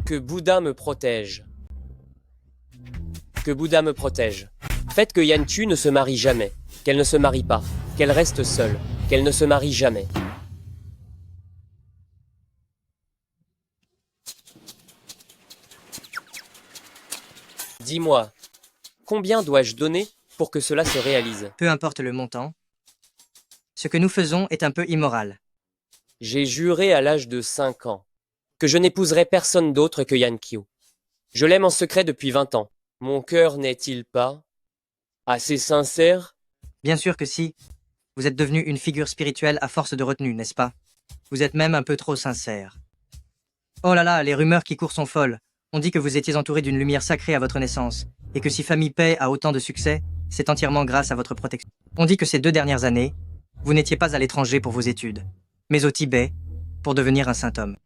Que Bouddha me protège. Que Bouddha me protège. Faites que Yanqiu ne se marie jamais, qu'elle ne se marie pas, qu'elle reste seule, qu'elle ne se marie jamais. Dis-moi, combien dois-je donner pour que cela se réalise? Peu importe le montant, ce que nous faisons est un peu immoral. J'ai juré à l'âge de 5 ans que je n'épouserais personne d'autre que Yanqiu. Je l'aime en secret depuis 20 ans. Mon cœur n'est-il pas assez sincère? Bien sûr que si, vous êtes devenu une figure spirituelle à force de retenue, n'est-ce pas? Vous êtes même un peu trop sincère. Oh là là, les rumeurs qui courent sont folles. On dit que vous étiez entouré d'une lumière sacrée à votre naissance, et que si Famille Paix a autant de succès, c'est entièrement grâce à votre protection. On dit que ces 2 dernières années, vous n'étiez pas à l'étranger pour vos études, mais au Tibet, pour devenir un saint homme.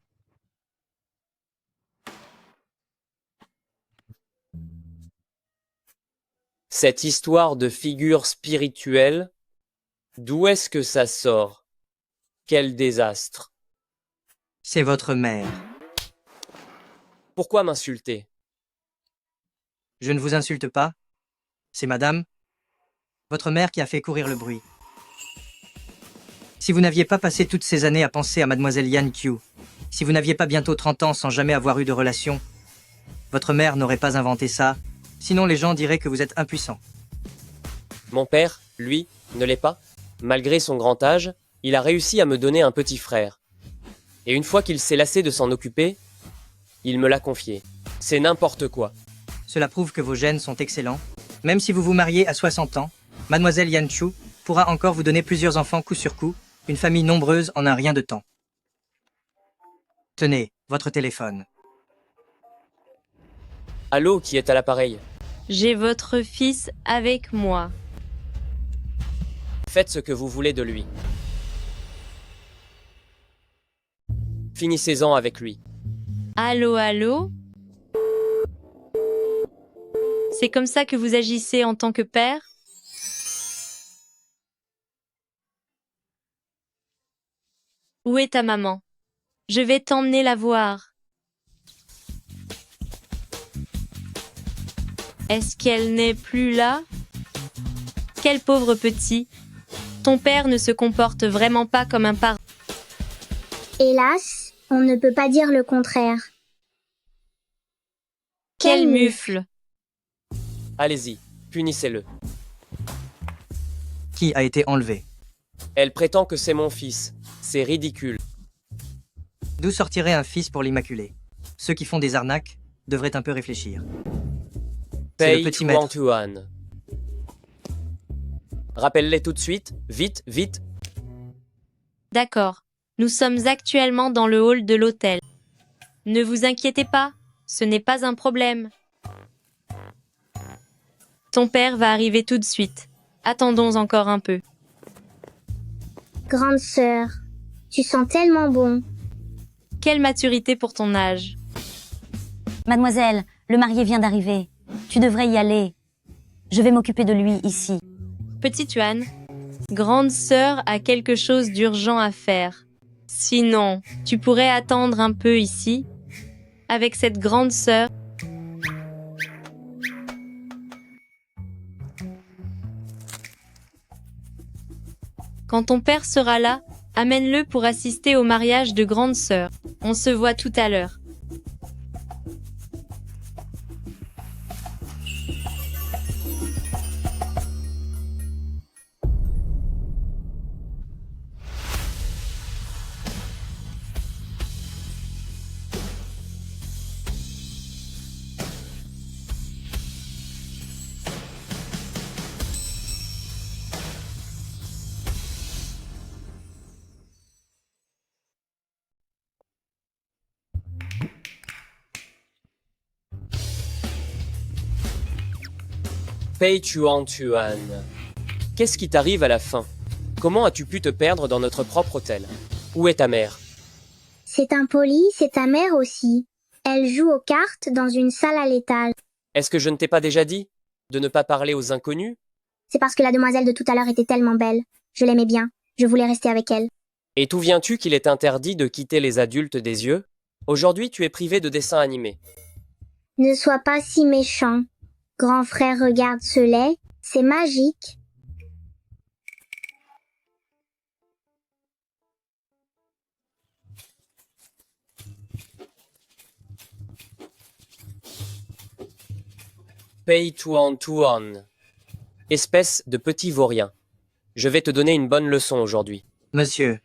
Cette histoire de figure spirituelle, d'où est-ce que ça sort? Quel désastre! C'est votre mère. Pourquoi m'insulter? Je ne vous insulte pas. C'est madame, votre mère qui a fait courir le bruit. Si vous n'aviez pas passé toutes ces années à penser à mademoiselle Yanqiu, si vous n'aviez pas bientôt 30 ans sans jamais avoir eu de relation, votre mère n'aurait pas inventé ça, sinon les gens diraient que vous êtes impuissant. Mon père, lui, ne l'est pas. Malgré son grand âge, il a réussi à me donner un petit frère. Et une fois qu'il s'est lassé de s'en occuper, il me l'a confié. C'est n'importe quoi. Cela prouve que vos gènes sont excellents. Même si vous vous mariez à 60 ans, mademoiselle Yanqiu pourra encore vous donner plusieurs enfants coup sur coup, une famille nombreuse en un rien de temps. Tenez, votre téléphone. Allô, qui est à l'appareil? J'ai votre fils avec moi. Faites ce que vous voulez de lui. Finissez-en avec lui. Allô, allô? C'est comme ça que vous agissez en tant que père? Où est ta maman? Je vais t'emmener la voir. Est-ce qu'elle n'est plus là? Quel pauvre petit. Ton père ne se comporte vraiment pas comme un parent. Hélas, on ne peut pas dire le contraire. Quel mufle! Allez-y, punissez-le. Qui a été enlevé? Elle prétend que c'est mon fils. C'est ridicule. D'où sortirait un fils pour l'Immaculée? Ceux qui font des arnaques devraient un peu réfléchir. C'est le Pei petit maître. Tuan. Rappelle-les tout de suite. Vite, vite. D'accord. Nous sommes actuellement dans le hall de l'hôtel. Ne vous inquiétez pas, ce n'est pas un problème. Ton père va arriver tout de suite. Attendons encore un peu. Grande sœur, tu sens tellement bon. Quelle maturité pour ton âge. Mademoiselle, le marié vient d'arriver. Tu devrais y aller. Je vais m'occuper de lui ici. Petite Tuan, grande sœur a quelque chose d'urgent à faire. Sinon, tu pourrais attendre un peu ici, avec cette grande sœur. Quand ton père sera là, amène-le pour assister au mariage de grande sœur. On se voit tout à l'heure. Pei Tuan. Qu'est-ce qui t'arrive à la fin? Comment as-tu pu te perdre dans notre propre hôtel? Où est ta mère? C'est impoli, c'est ta mère aussi. Elle joue aux cartes dans une salle à l'étage. Est-ce que je ne t'ai pas déjà dit de ne pas parler aux inconnus? C'est parce que la demoiselle de tout à l'heure était tellement belle. Je l'aimais bien. Je voulais rester avec elle. Et d'où viens-tu qu'il est interdit de quitter les adultes des yeux? Aujourd'hui, tu es privé de dessin animé. Ne sois pas si méchant. Grand frère regarde ce lait, c'est magique. Pay to one. Espèce de petit vaurien. Je vais te donner une bonne leçon aujourd'hui. Monsieur,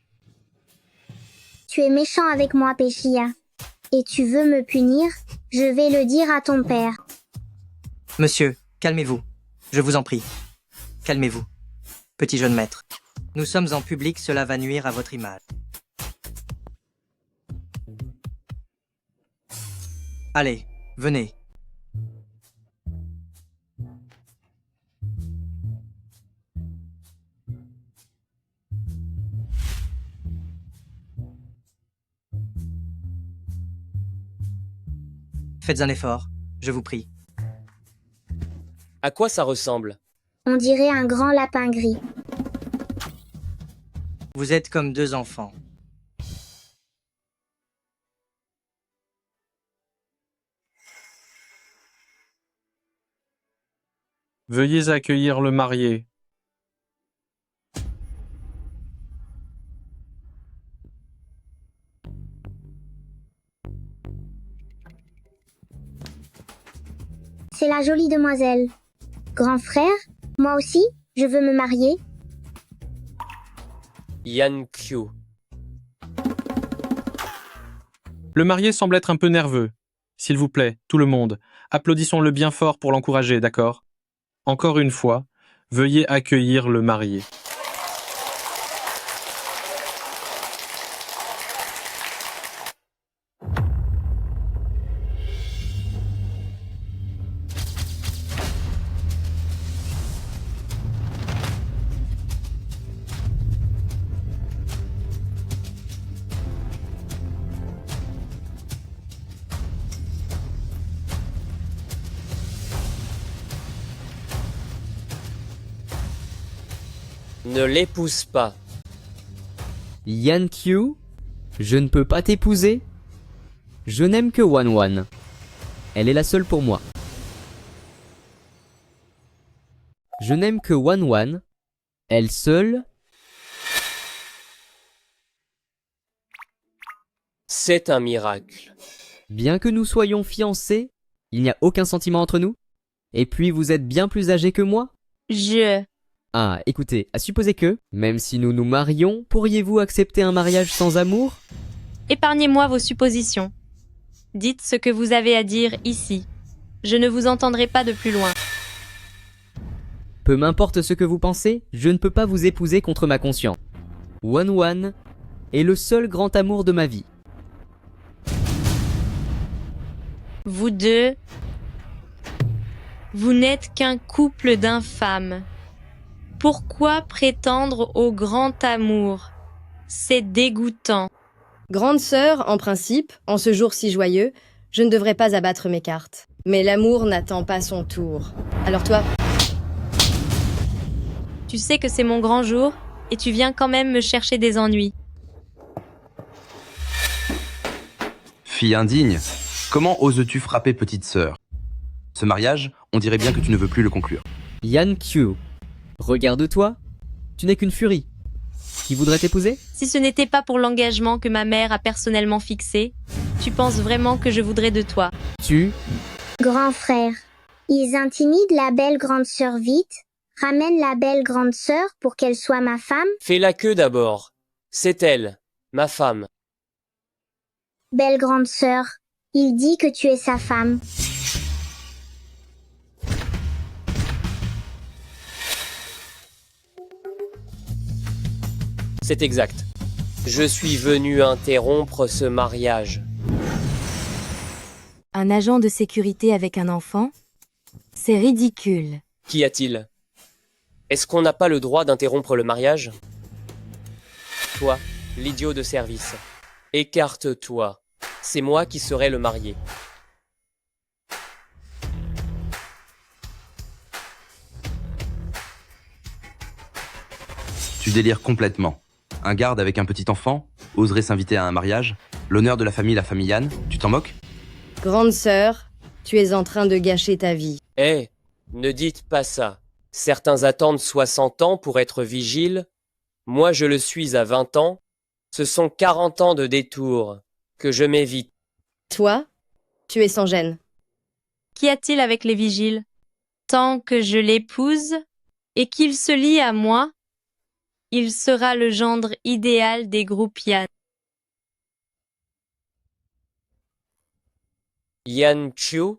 Tu es méchant avec moi, Péchia. Et tu veux me punir? Je vais le dire à ton père. monsieur, calmez-vous. Je vous en prie. Calmez-vous. Petit jeune maître. Nous sommes en public, cela va nuire à votre image. Allez, venez. Faites un effort, je vous prie. À quoi ça ressemble? On dirait un grand lapin gris. Vous êtes comme deux enfants. Veuillez accueillir le marié. C'est la jolie demoiselle. Grand frère, moi aussi, je veux me marier. Yan Q. Le marié semble être un peu nerveux. S'il vous plaît, tout le monde, applaudissons-le bien fort pour l'encourager, d'accord? Encore une fois, veuillez accueillir le marié. Ne l'épouse pas. Yan Q, je ne peux pas t'épouser. Je n'aime que Wan Wan. Elle est la seule pour moi. Je n'aime que Wan Wan. Elle seule. C'est un miracle. Bien que nous soyons fiancés, il n'y a aucun sentiment entre nous. Et puis vous êtes bien plus âgé que moi. Ah, écoutez, à supposer que, même si nous nous marions, pourriez-vous accepter un mariage sans amour? Épargnez-moi vos suppositions. Dites ce que vous avez à dire ici. Je ne vous entendrai pas de plus loin. Peu m'importe ce que vous pensez, je ne peux pas vous épouser contre ma conscience. Wan Wan est le seul grand amour de ma vie. Vous deux, vous n'êtes qu'un couple d'infâmes. Pourquoi prétendre au grand amour? C'est dégoûtant. Grande sœur, en principe, en ce jour si joyeux, je ne devrais pas abattre mes cartes. Mais l'amour n'attend pas son tour. Alors toi, Tu sais que c'est mon grand jour et tu viens quand même me chercher des ennuis. Fille indigne, comment oses-tu frapper petite sœur? Ce mariage, on dirait bien que tu ne veux plus le conclure. Yan Q, regarde-toi, tu n'es qu'une furie. Qui voudrait t'épouser? Si ce n'était pas pour l'engagement que ma mère a personnellement fixé, tu penses vraiment que je voudrais de toi? Tu... Grand frère, ils intimident la belle grande sœur vite. Ramène la belle grande sœur pour qu'elle soit ma femme. Fais la queue d'abord. C'est elle, ma femme. Belle grande sœur, il dit que tu es sa femme. C'est exact. Je suis venu interrompre ce mariage. un agent de sécurité avec un enfant? C'est ridicule. Qu'y a-t-il? Est-ce qu'on n'a pas le droit d'interrompre le mariage? Toi, l'idiot de service. Écarte-toi. C'est moi qui serai le marié. Tu délires complètement. Un garde avec un petit enfant oserait s'inviter à un mariage? L'honneur de la famille Yann, tu t'en moques? Grande sœur, tu es en train de gâcher ta vie. Eh, ne dites pas ça. Certains attendent 60 ans pour être vigiles. Moi, je le suis à 20 ans. Ce sont 40 ans de détour que je m'évite. Toi, tu es sans gêne. Qu'y a-t-il avec les vigiles? Tant que je l'épouse et qu'il se lie à moi, il sera le gendre idéal des groupes Yan. Yan Chu,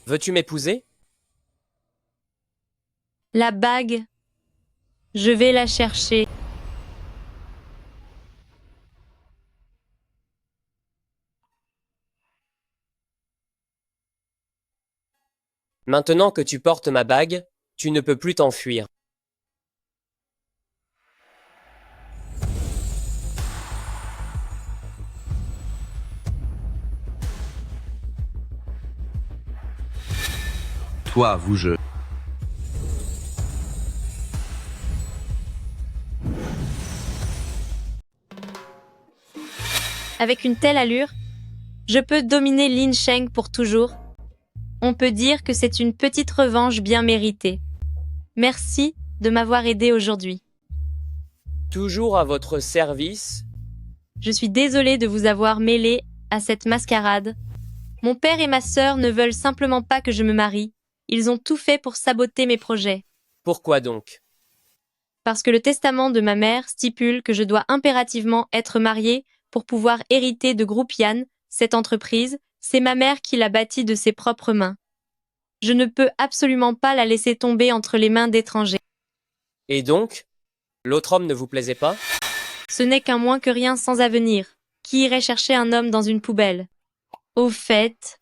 veux-tu m'épouser? La bague, je vais la chercher. Maintenant que tu portes ma bague, tu ne peux plus t'enfuir. Toi, vous, je... Avec une telle allure, je peux dominer Lin Sheng pour toujours. On peut dire que c'est une petite revanche bien méritée. Merci de m'avoir aidé aujourd'hui. Toujours à votre service. Je suis désolée de vous avoir mêlé à cette mascarade. Mon père et ma sœur ne veulent simplement pas que je me marie. Ils ont tout fait pour saboter mes projets. Pourquoi donc? Parce que le testament de ma mère stipule que je dois impérativement être mariée pour pouvoir hériter de Groupe Yan, cette entreprise. C'est ma mère qui l'a bâtie de ses propres mains. Je ne peux absolument pas la laisser tomber entre les mains d'étrangers. Et donc, l'autre homme ne vous plaisait pas? Ce n'est qu'un moins que rien sans avenir. Qui irait chercher un homme dans une poubelle? Au fait,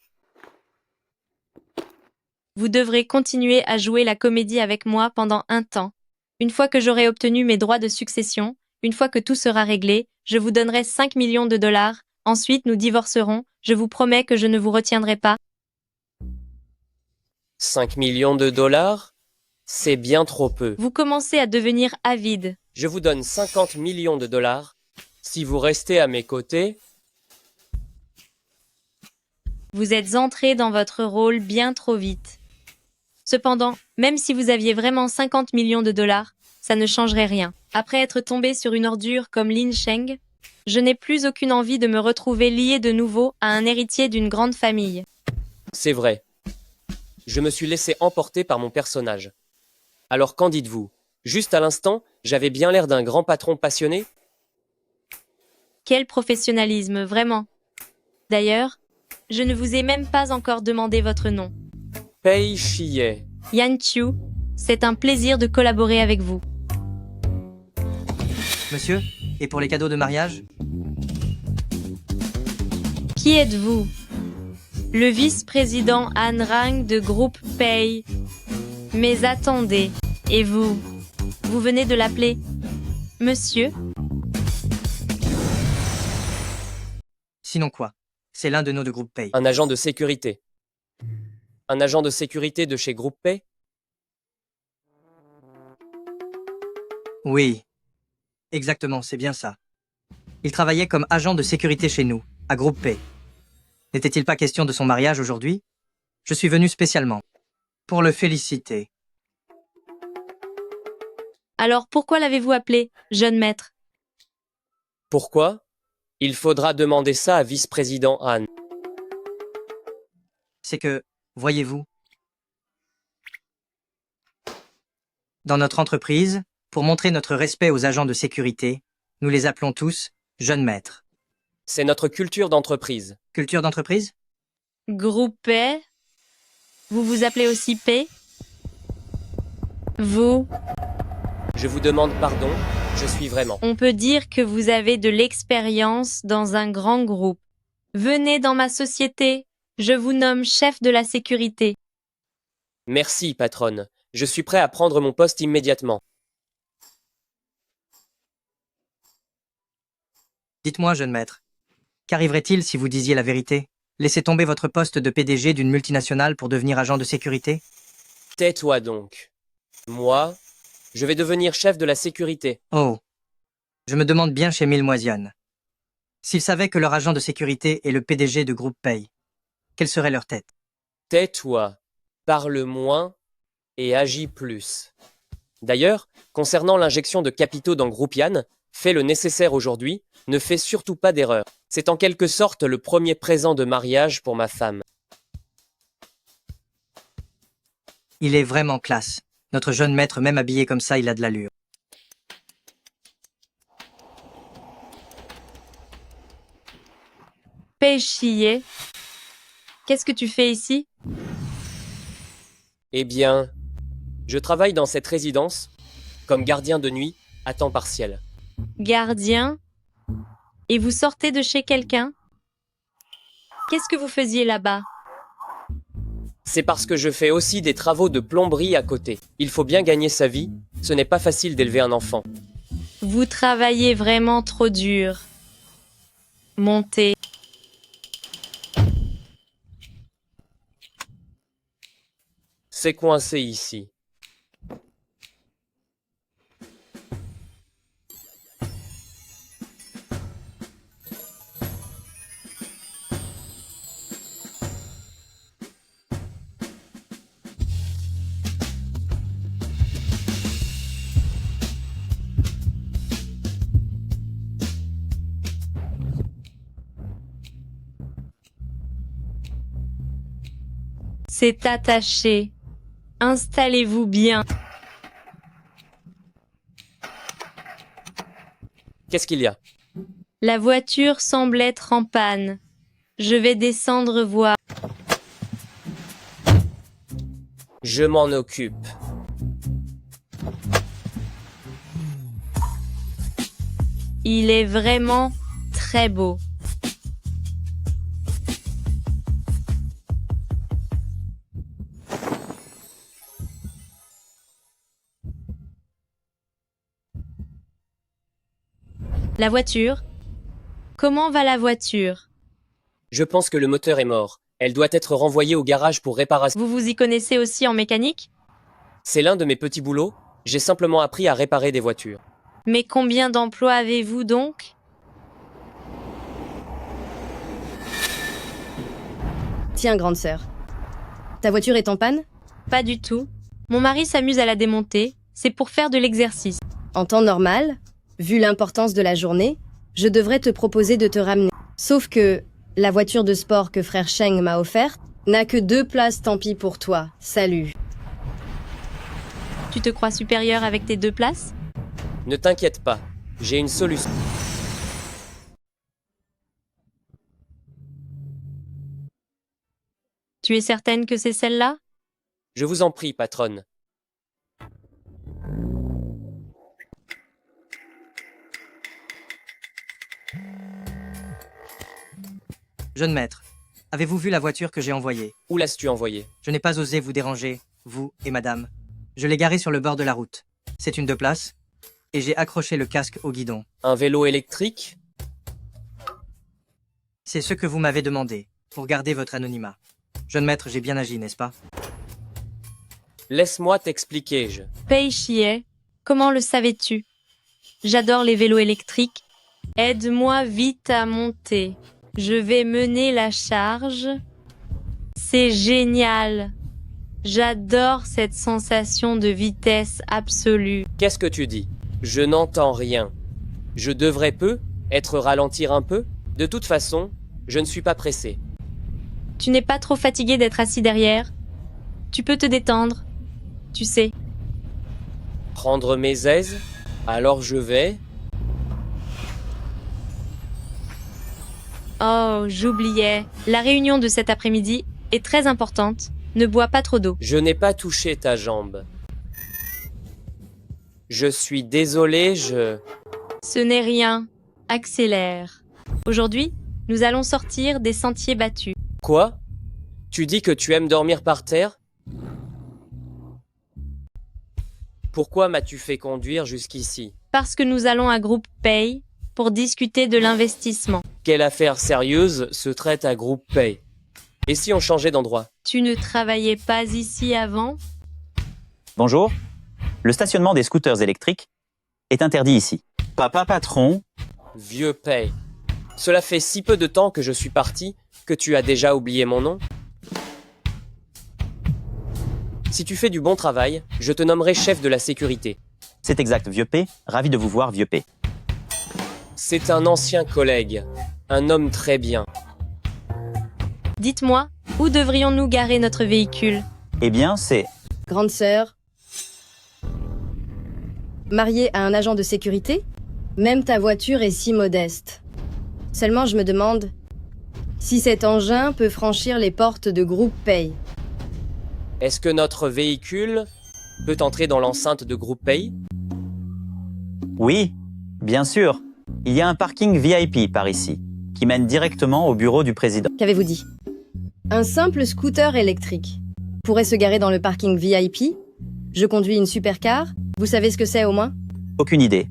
vous devrez continuer à jouer la comédie avec moi pendant un temps. Une fois que j'aurai obtenu mes droits de succession, une fois que tout sera réglé, je vous donnerai 5 millions de dollars. Ensuite, nous divorcerons. Je vous promets que je ne vous retiendrai pas. 5 millions de dollars? C'est bien trop peu. Vous commencez à devenir avide. Je vous donne 50 millions de dollars. Si vous restez à mes côtés, Vous êtes entré dans votre rôle bien trop vite. Cependant, même si vous aviez vraiment 50 millions de dollars, ça ne changerait rien. Après être tombé sur une ordure comme Lin Sheng, je n'ai plus aucune envie de me retrouver lié de nouveau à un héritier d'une grande famille. c'est vrai. Je me suis laissé emporter par mon personnage. Alors qu'en dites-vous? Juste à l'instant, j'avais bien l'air d'un grand patron passionné? Quel professionnalisme, vraiment. D'ailleurs, je ne vous ai même pas encore demandé votre nom. Pei Chie. Yan Chu, c'est un plaisir de collaborer avec vous. Monsieur, et pour les cadeaux de mariage? Qui êtes-vous? Le vice-président Han Rang de Groupe Pei. Mais attendez, et vous? Vous venez de l'appeler Monsieur? Sinon quoi? C'est l'un de nos deux groupes Pay. Un agent de sécurité. Un agent de sécurité de chez Groupe Pay? Oui. Exactement, c'est bien ça. Il travaillait comme agent de sécurité chez nous, à Groupe Pay. N'était-il pas question de son mariage aujourd'hui? Je suis venu spécialement pour le féliciter. Alors pourquoi l'avez-vous appelé, jeune maître? Pourquoi? Il faudra demander ça à vice-président Han. C'est que, voyez-vous, dans notre entreprise, pour montrer notre respect aux agents de sécurité, nous les appelons tous jeunes maîtres. C'est notre culture d'entreprise. Culture d'entreprise? Groupe Pei? Vous vous appelez aussi Pei? Vous? Je vous demande pardon, je suis vraiment. On peut dire que vous avez de l'expérience dans un grand groupe. Venez dans ma société, je vous nomme chef de la sécurité. Merci, patronne. Je suis prêt à prendre mon poste immédiatement. Dites-moi, jeune maître, qu'arriverait-il si vous disiez la vérité? Laissez tomber votre poste de PDG d'une multinationale pour devenir agent de sécurité? Tais-toi donc. Moi, je vais devenir chef de la sécurité. Oh. Je me demande bien chez Milmoisian. S'ils savaient que leur agent de sécurité est le PDG de Groupe Pay, quelle serait leur tête? Tais-toi, parle moins et agis plus. D'ailleurs, concernant l'injection de capitaux dans Groupian, fais le nécessaire aujourd'hui, ne fais surtout pas d'erreur. C'est en quelque sorte le premier présent de mariage pour ma femme. Il est vraiment classe. Notre jeune maître, même habillé comme ça, il a de l'allure. Péchier. Qu'est-ce que tu fais ici? Eh bien, je travaille dans cette résidence comme gardien de nuit à temps partiel. Gardien? Et vous sortez de chez quelqu'un? Qu'est-ce que vous faisiez là-bas? C'est parce que je fais aussi des travaux de plomberie à côté. Il faut bien gagner sa vie, ce n'est pas facile d'élever un enfant. Vous travaillez vraiment trop dur. Montez. C'est coincé ici. C'est attaché. Installez-vous bien. Qu'est-ce qu'il y a? La voiture semble être en panne. Je vais descendre voir. Je m'en occupe. Il est vraiment très beau. La voiture? Comment va la voiture? Je pense que le moteur est mort. Elle doit être renvoyée au garage pour réparation. Vous vous y connaissez aussi en mécanique? C'est l'un de mes petits boulots. J'ai simplement appris à réparer des voitures. Mais combien d'emplois avez-vous donc? Tiens, grande sœur. Ta voiture est en panne? Pas du tout. Mon mari s'amuse à la démonter. C'est pour faire de l'exercice. En temps normal, vu l'importance de la journée, je devrais te proposer de te ramener. Sauf que la voiture de sport que frère Sheng m'a offerte n'a que 2 places, tant pis pour toi. Salut. Tu te crois supérieur avec tes 2 places? Ne t'inquiète pas, j'ai une solution. Tu es certaine que c'est celle-là? Je vous en prie, patronne. Jeune maître, avez-vous vu la voiture que j'ai envoyée? Où l'as-tu envoyée? Je n'ai pas osé vous déranger, vous et madame. Je l'ai garée sur le bord de la route. C'est une 2 places, et j'ai accroché le casque au guidon. Un vélo électrique? C'est ce que vous m'avez demandé, pour garder votre anonymat. Jeune maître, j'ai bien agi, n'est-ce pas? Laisse-moi t'expliquer, Pei Chie, comment le savais-tu? J'adore les vélos électriques. Aide-moi vite à monter. Je vais mener la charge. C'est génial. J'adore cette sensation de vitesse absolue. Qu'est-ce que tu dis? Je n'entends rien. Je devrais être ralentir un peu? De toute façon, je ne suis pas pressé. Tu n'es pas trop fatigué d'être assis derrière? Tu peux te détendre. Tu sais. Prendre mes aises? Alors je vais... Oh, j'oubliais. La réunion de cet après-midi est très importante. Ne bois pas trop d'eau. Je n'ai pas touché ta jambe. Je suis désolé, Ce n'est rien. Accélère. Aujourd'hui, nous allons sortir des sentiers battus. Quoi? Tu dis que tu aimes dormir par terre? Pourquoi m'as-tu fait conduire jusqu'ici? Parce que nous allons à Groupe Pay pour discuter de l'investissement. Quelle affaire sérieuse se traite à Groupe Pay? Et si on changeait d'endroit? Tu ne travaillais pas ici avant? Bonjour. Le stationnement des scooters électriques est interdit ici. Papa patron, Vieux Pei. Cela fait si peu de temps que je suis parti que tu as déjà oublié mon nom. Si tu fais du bon travail, je te nommerai chef de la sécurité. c'est exact, vieux P. Ravi de vous voir, vieux P. C'est un ancien collègue, un homme très bien. Dites-moi, où devrions-nous garer notre véhicule? Eh bien, c'est... Grande sœur. Mariée à un agent de sécurité? Même ta voiture est si modeste. Seulement, je me demande si cet engin peut franchir les portes de Groupe Pay. Est-ce que notre véhicule peut entrer dans l'enceinte de Groupe Pay? Oui, bien sûr. Il y a un parking VIP par ici, qui mène directement au bureau du président. Qu'avez-vous dit? Un simple scooter électrique pourrait se garer dans le parking VIP? Je conduis une supercar. Vous savez ce que c'est au moins? Aucune idée.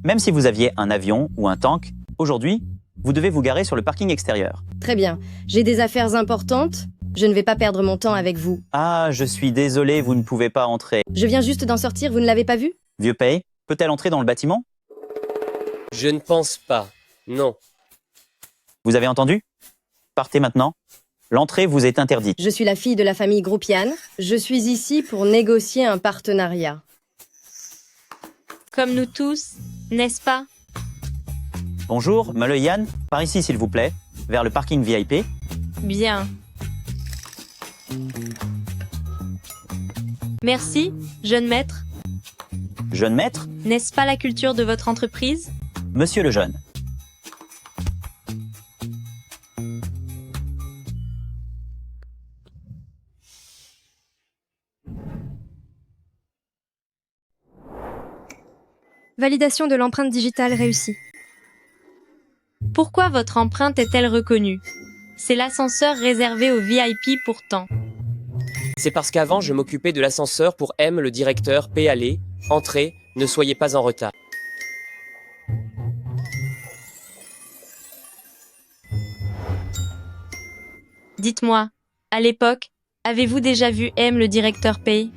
Même si vous aviez un avion ou un tank, aujourd'hui, vous devez vous garer sur le parking extérieur. Très bien. J'ai des affaires importantes. Je ne vais pas perdre mon temps avec vous. Ah, je suis désolé, vous ne pouvez pas entrer. Je viens juste d'en sortir, vous ne l'avez pas vu? Vieux Pay, peut-elle entrer dans le bâtiment? Je ne pense pas. Non. Vous avez entendu? Partez maintenant. L'entrée vous est interdite. Je suis la fille de la famille Groupian. Je suis ici pour négocier un partenariat. Comme nous tous, n'est-ce pas? Bonjour, Meule Yann, par ici s'il vous plaît, vers le parking VIP. Bien. Merci, jeune maître. Jeune maître, N'est-ce pas la culture de votre entreprise? monsieur le jeune. Validation de l'empreinte digitale réussie. Pourquoi votre empreinte est-elle reconnue? C'est l'ascenseur réservé aux VIP pourtant. C'est parce qu'avant, je m'occupais de l'ascenseur pour M, le directeur, P. Allez, entrez, ne soyez pas en retard. Dites-moi, à l'époque, avez-vous déjà vu M, le directeur Pay?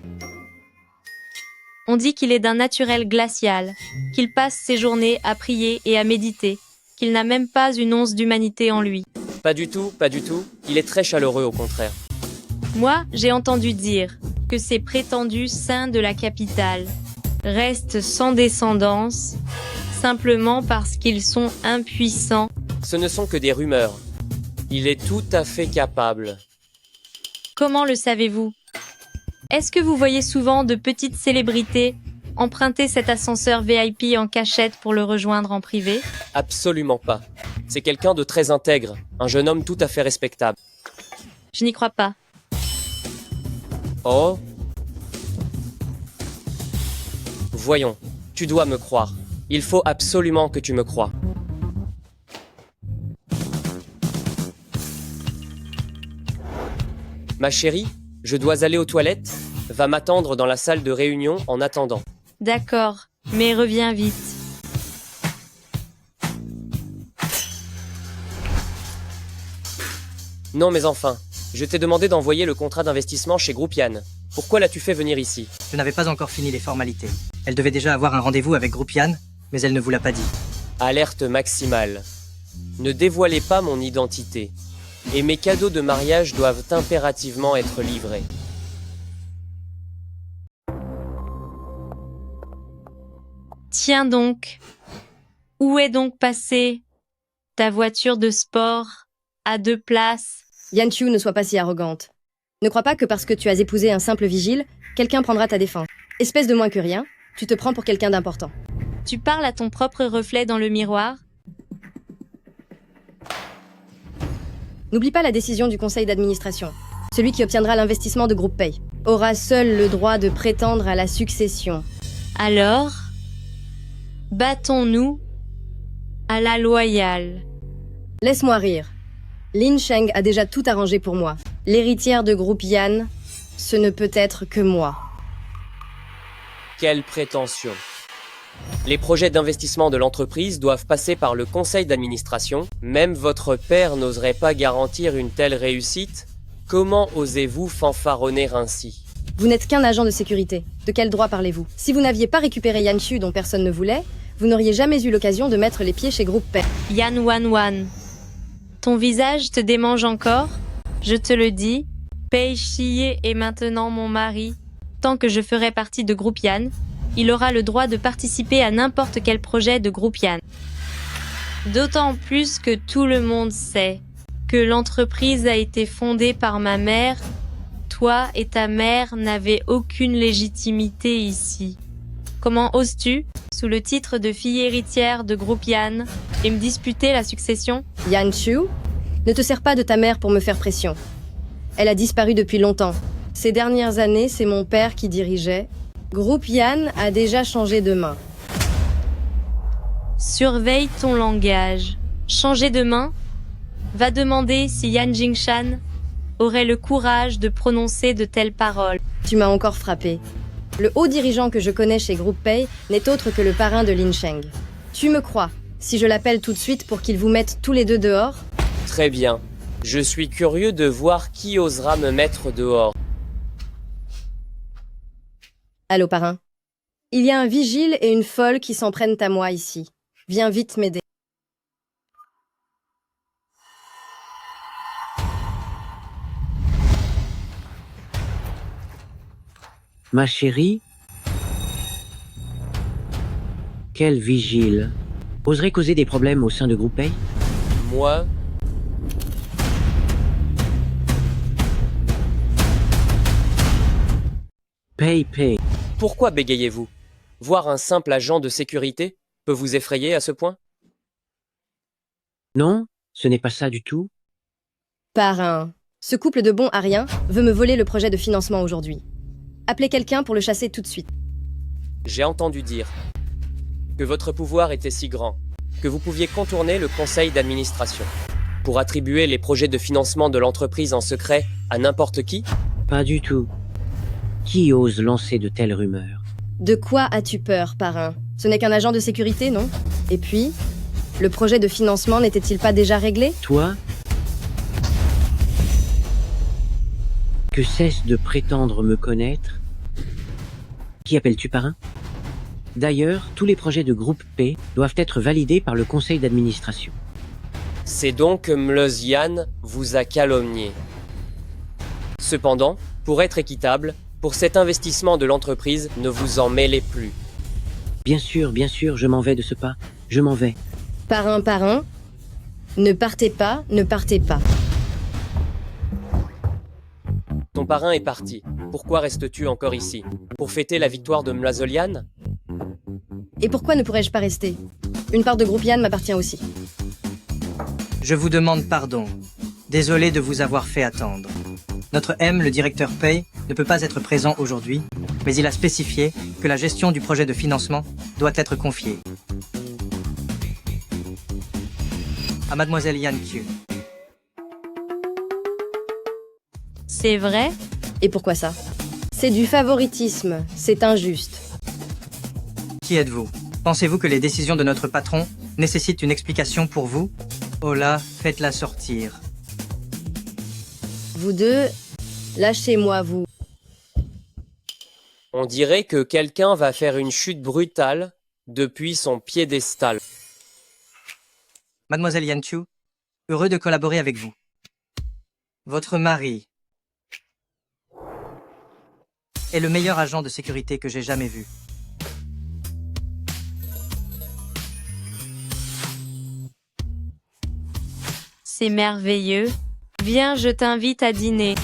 On dit qu'il est d'un naturel glacial, qu'il passe ses journées à prier et à méditer, qu'il n'a même pas une once d'humanité en lui. Pas du tout, pas du tout. Il est très chaleureux au contraire. Moi, j'ai entendu dire que ces prétendus saints de la capitale restent sans descendance, simplement parce qu'ils sont impuissants. Ce ne sont que des rumeurs. Il est tout à fait capable. Comment le savez-vous? Est-ce que vous voyez souvent de petites célébrités emprunter cet ascenseur VIP en cachette pour le rejoindre en privé? Absolument pas. C'est quelqu'un de très intègre, un jeune homme tout à fait respectable. Je n'y crois pas. Oh? Voyons, tu dois me croire. Il faut absolument que tu me crois. Ma chérie, je dois aller aux toilettes. Va m'attendre dans la salle de réunion en attendant. D'accord, mais reviens vite. Non mais enfin, je t'ai demandé d'envoyer le contrat d'investissement chez Groupian. Pourquoi l'as-tu fait venir ici? Je n'avais pas encore fini les formalités. Elle devait déjà avoir un rendez-vous avec Groupian, mais elle ne vous l'a pas dit. Alerte maximale. Ne dévoilez pas mon identité. Et mes cadeaux de mariage doivent impérativement être livrés. Tiens donc. Où est donc passée ta voiture de sport à 2 places? Yanchu, ne sois pas si arrogante. Ne crois pas que parce que tu as épousé un simple vigile, quelqu'un prendra ta défense. Espèce de moins que rien, tu te prends pour quelqu'un d'important. Tu parles à ton propre reflet dans le miroir? N'oublie pas la décision du conseil d'administration. Celui qui obtiendra l'investissement de Groupe Pay aura seul le droit de prétendre à la succession. Alors, battons-nous à la loyale. Laisse-moi rire. Lin Sheng a déjà tout arrangé pour moi. L'héritière de Groupe Yan, ce ne peut être que moi. Quelle prétention! Les projets d'investissement de l'entreprise doivent passer par le conseil d'administration. Même votre père n'oserait pas garantir une telle réussite. Comment osez-vous fanfaronner ainsi? Vous n'êtes qu'un agent de sécurité. De quel droit parlez-vous? Si vous n'aviez pas récupéré Yanshu dont personne ne voulait, vous n'auriez jamais eu l'occasion de mettre les pieds chez Groupe Pay. Yan Wan Wan. Ton visage te démange encore? Je te le dis, Pei Shiye est maintenant mon mari. Tant que je ferai partie de Groupe Yan, il aura le droit de participer à n'importe quel projet de Groupe Yan. D'autant plus que tout le monde sait que l'entreprise a été fondée par ma mère. Toi et ta mère n'avaient aucune légitimité ici. Comment oses-tu, sous le titre de fille héritière de Groupe Yan, et me disputer la succession? Yanshu, ne te sers pas de ta mère pour me faire pression. Elle a disparu depuis longtemps. Ces dernières années, c'est mon père qui dirigeait. Groupe Yan a déjà changé de main. Surveille ton langage. Changer de main? Va demander si Yan Jingshan aurait le courage de prononcer de telles paroles. Tu m'as encore frappé. Le haut dirigeant que je connais chez Groupe Pay n'est autre que le parrain de Lin Sheng. Tu me crois, si je l'appelle tout de suite pour qu'il vous mette tous les deux dehors? Très bien. Je suis curieux de voir qui osera me mettre dehors. Allô, parrain. Il y a un vigile et une folle qui s'en prennent à moi ici. Viens vite m'aider. Ma chérie? Quel vigile? Oserait causer des problèmes au sein de Groupe Pay? Moi? Pay. Pourquoi bégayez-vous? Voir un simple agent de sécurité peut vous effrayer à ce point? Non, ce n'est pas ça du tout. Parrain, ce couple de bons à rien veut me voler le projet de financement aujourd'hui. Appelez quelqu'un pour le chasser tout de suite. J'ai entendu dire que votre pouvoir était si grand que vous pouviez contourner le conseil d'administration pour attribuer les projets de financement de l'entreprise en secret à n'importe qui? Pas du tout. Qui ose lancer de telles rumeurs? De quoi as-tu peur, parrain? Ce n'est qu'un agent de sécurité, non? Et puis, le projet de financement n'était-il pas déjà réglé? Toi? Que cesse de prétendre me connaître? Qui appelles-tu parrain? D'ailleurs, tous les projets de Groupe P doivent être validés par le conseil d'administration. C'est donc que Mleuz Yan vous a calomnié. Cependant, pour être équitable, pour cet investissement de l'entreprise, ne vous en mêlez plus. Bien sûr, je m'en vais de ce pas. Je m'en vais. Parrain, ne partez pas. Ton parrain est parti. Pourquoi restes-tu encore ici? Pour fêter la victoire de Mlazolian? Et pourquoi ne pourrais-je pas rester? Une part de Groupe Yan m'appartient aussi. Je vous demande pardon. Désolé de vous avoir fait attendre. Notre M, le directeur Pay, ne peut pas être présent aujourd'hui, mais il a spécifié que la gestion du projet de financement doit être confiée à Mademoiselle Yan Q. C'est vrai? Et pourquoi ça? C'est du favoritisme, c'est injuste. Qui êtes-vous? Pensez-vous que les décisions de notre patron nécessitent une explication pour vous? Oh là, faites-la sortir. Vous deux, lâchez-moi, vous. On dirait que quelqu'un va faire une chute brutale depuis son piédestal. Mademoiselle Yan Chu, heureux de collaborer avec vous. Votre mari est le meilleur agent de sécurité que j'ai jamais vu. C'est merveilleux. Viens, je t'invite à dîner.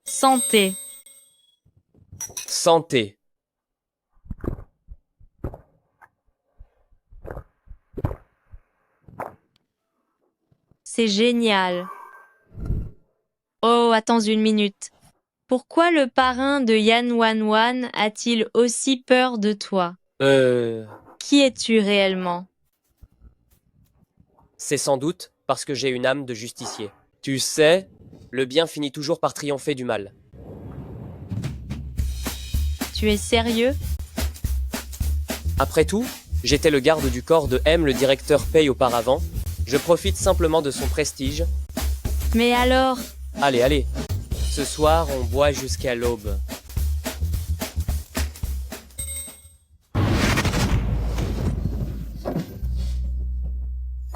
Santé. Santé. C'est génial. Oh, attends une minute. Pourquoi le parrain de Yan Wan Wan a-t-il aussi peur de toi? Qui es-tu réellement? C'est sans doute parce que j'ai une âme de justicier. Tu sais, le bien finit toujours par triompher du mal. Tu es sérieux? Après tout, j'étais le garde du corps de M, le directeur Pay auparavant, Je profite simplement de son prestige. Mais alors, Allez, allez. Ce soir, on boit jusqu'à l'aube.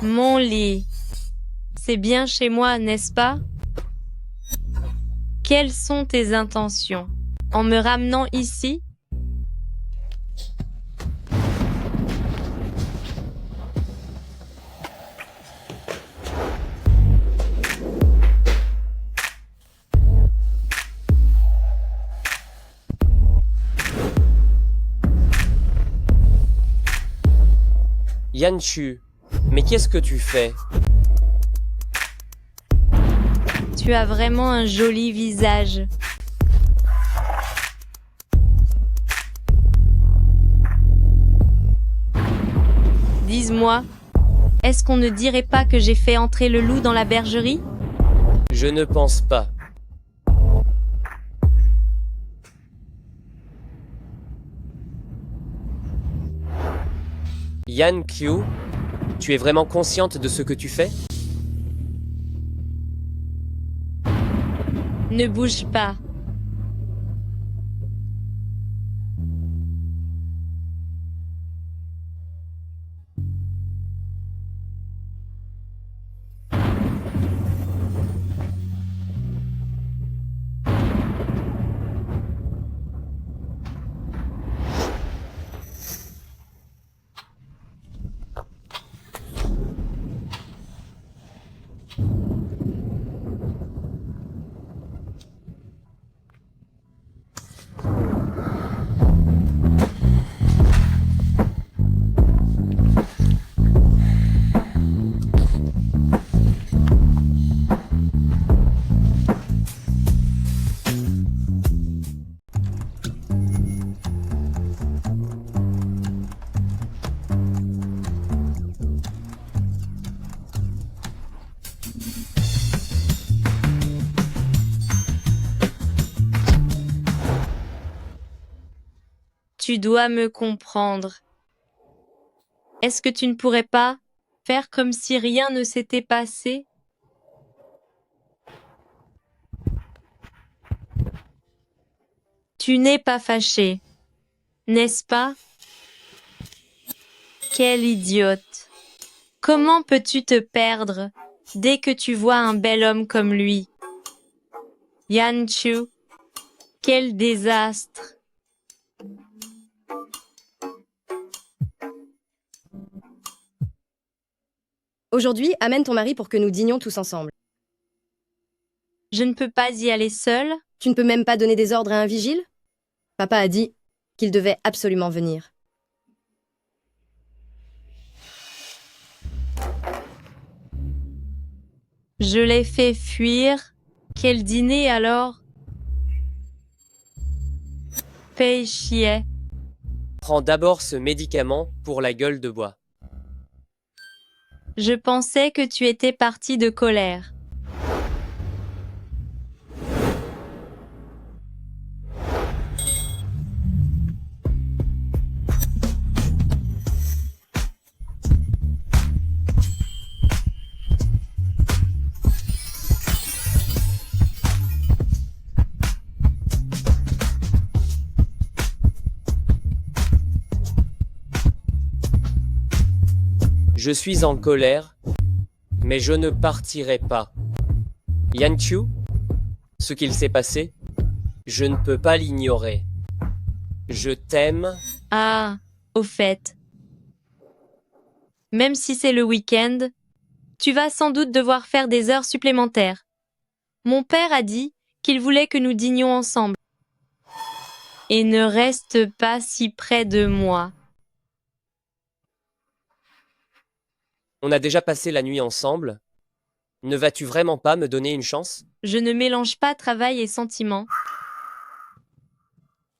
mon lit. C'est bien chez moi, n'est-ce pas? Quelles sont tes intentions? En me ramenant ici? Yanchu, mais qu'est-ce que tu fais? Tu as vraiment un joli visage. Dis-moi, est-ce qu'on ne dirait pas que j'ai fait entrer le loup dans la bergerie? Je ne pense pas. Yan Q, tu es vraiment consciente de ce que tu fais? Ne bouge pas. Tu dois me comprendre. Est-ce que tu ne pourrais pas faire comme si rien ne s'était passé? Tu n'es pas fâché, n'est-ce pas? Quelle idiote! Comment peux-tu te perdre dès que tu vois un bel homme comme lui? Yanchu, quel désastre! Aujourd'hui, amène ton mari pour que nous dînions tous ensemble. Je ne peux pas y aller seule. Tu ne peux même pas donner des ordres à un vigile? Papa a dit qu'il devait absolument venir. Je l'ai fait fuir. Quel dîner alors? Paye chier. Prends d'abord ce médicament pour la gueule de bois. Je pensais que tu étais parti de colère. Je suis en colère, mais je ne partirai pas. Yanchu, ce qu'il s'est passé, je ne peux pas l'ignorer. Je t'aime. Ah, au fait. Même si c'est le week-end, tu vas sans doute devoir faire des heures supplémentaires. Mon père a dit qu'il voulait que nous dînions ensemble. Et ne reste pas si près de moi. On a déjà passé la nuit ensemble. Ne vas-tu vraiment pas me donner une chance? Je ne mélange pas travail et sentiments.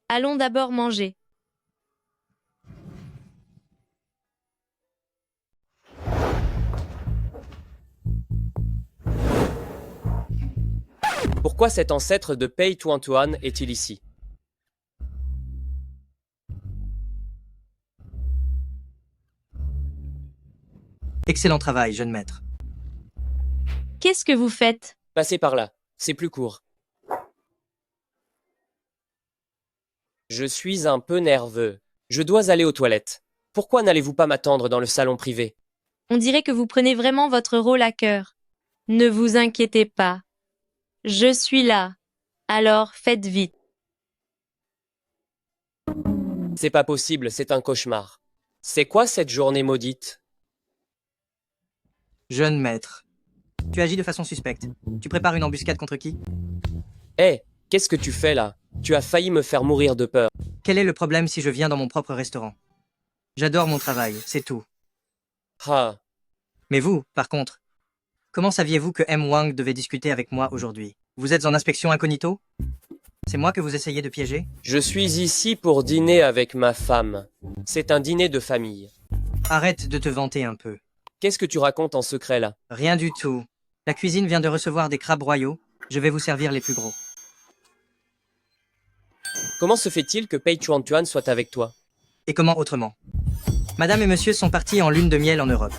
Allons d'abord manger. Pourquoi cet ancêtre de Pei Tuan est-il ici? Excellent travail, jeune maître. Qu'est-ce que vous faites? Passez par là, c'est plus court. Je suis un peu nerveux. Je dois aller aux toilettes. Pourquoi n'allez-vous pas m'attendre dans le salon privé? On dirait que vous prenez vraiment votre rôle à cœur. Ne vous inquiétez pas. Je suis là. Alors faites vite. C'est pas possible, c'est un cauchemar. C'est quoi cette journée maudite? Jeune maître. Tu agis de façon suspecte. Tu prépares une embuscade contre qui? Hé, qu'est-ce que tu fais là? Tu as failli me faire mourir de peur. Quel est le problème si je viens dans mon propre restaurant? J'adore mon travail, c'est tout. Ah, Mais vous, par contre, comment saviez-vous que M. Wang devait discuter avec moi aujourd'hui? Vous êtes en inspection incognito? C'est moi que vous essayez de piéger? je suis ici pour dîner avec ma femme. C'est un dîner de famille. Arrête de te vanter un peu. Qu'est-ce que tu racontes en secret là? Rien du tout. La cuisine vient de recevoir des crabes royaux. Je vais vous servir les plus gros. Comment se fait-il que Pei Chuan soit avec toi? Et comment autrement? Madame et monsieur sont partis en lune de miel en Europe.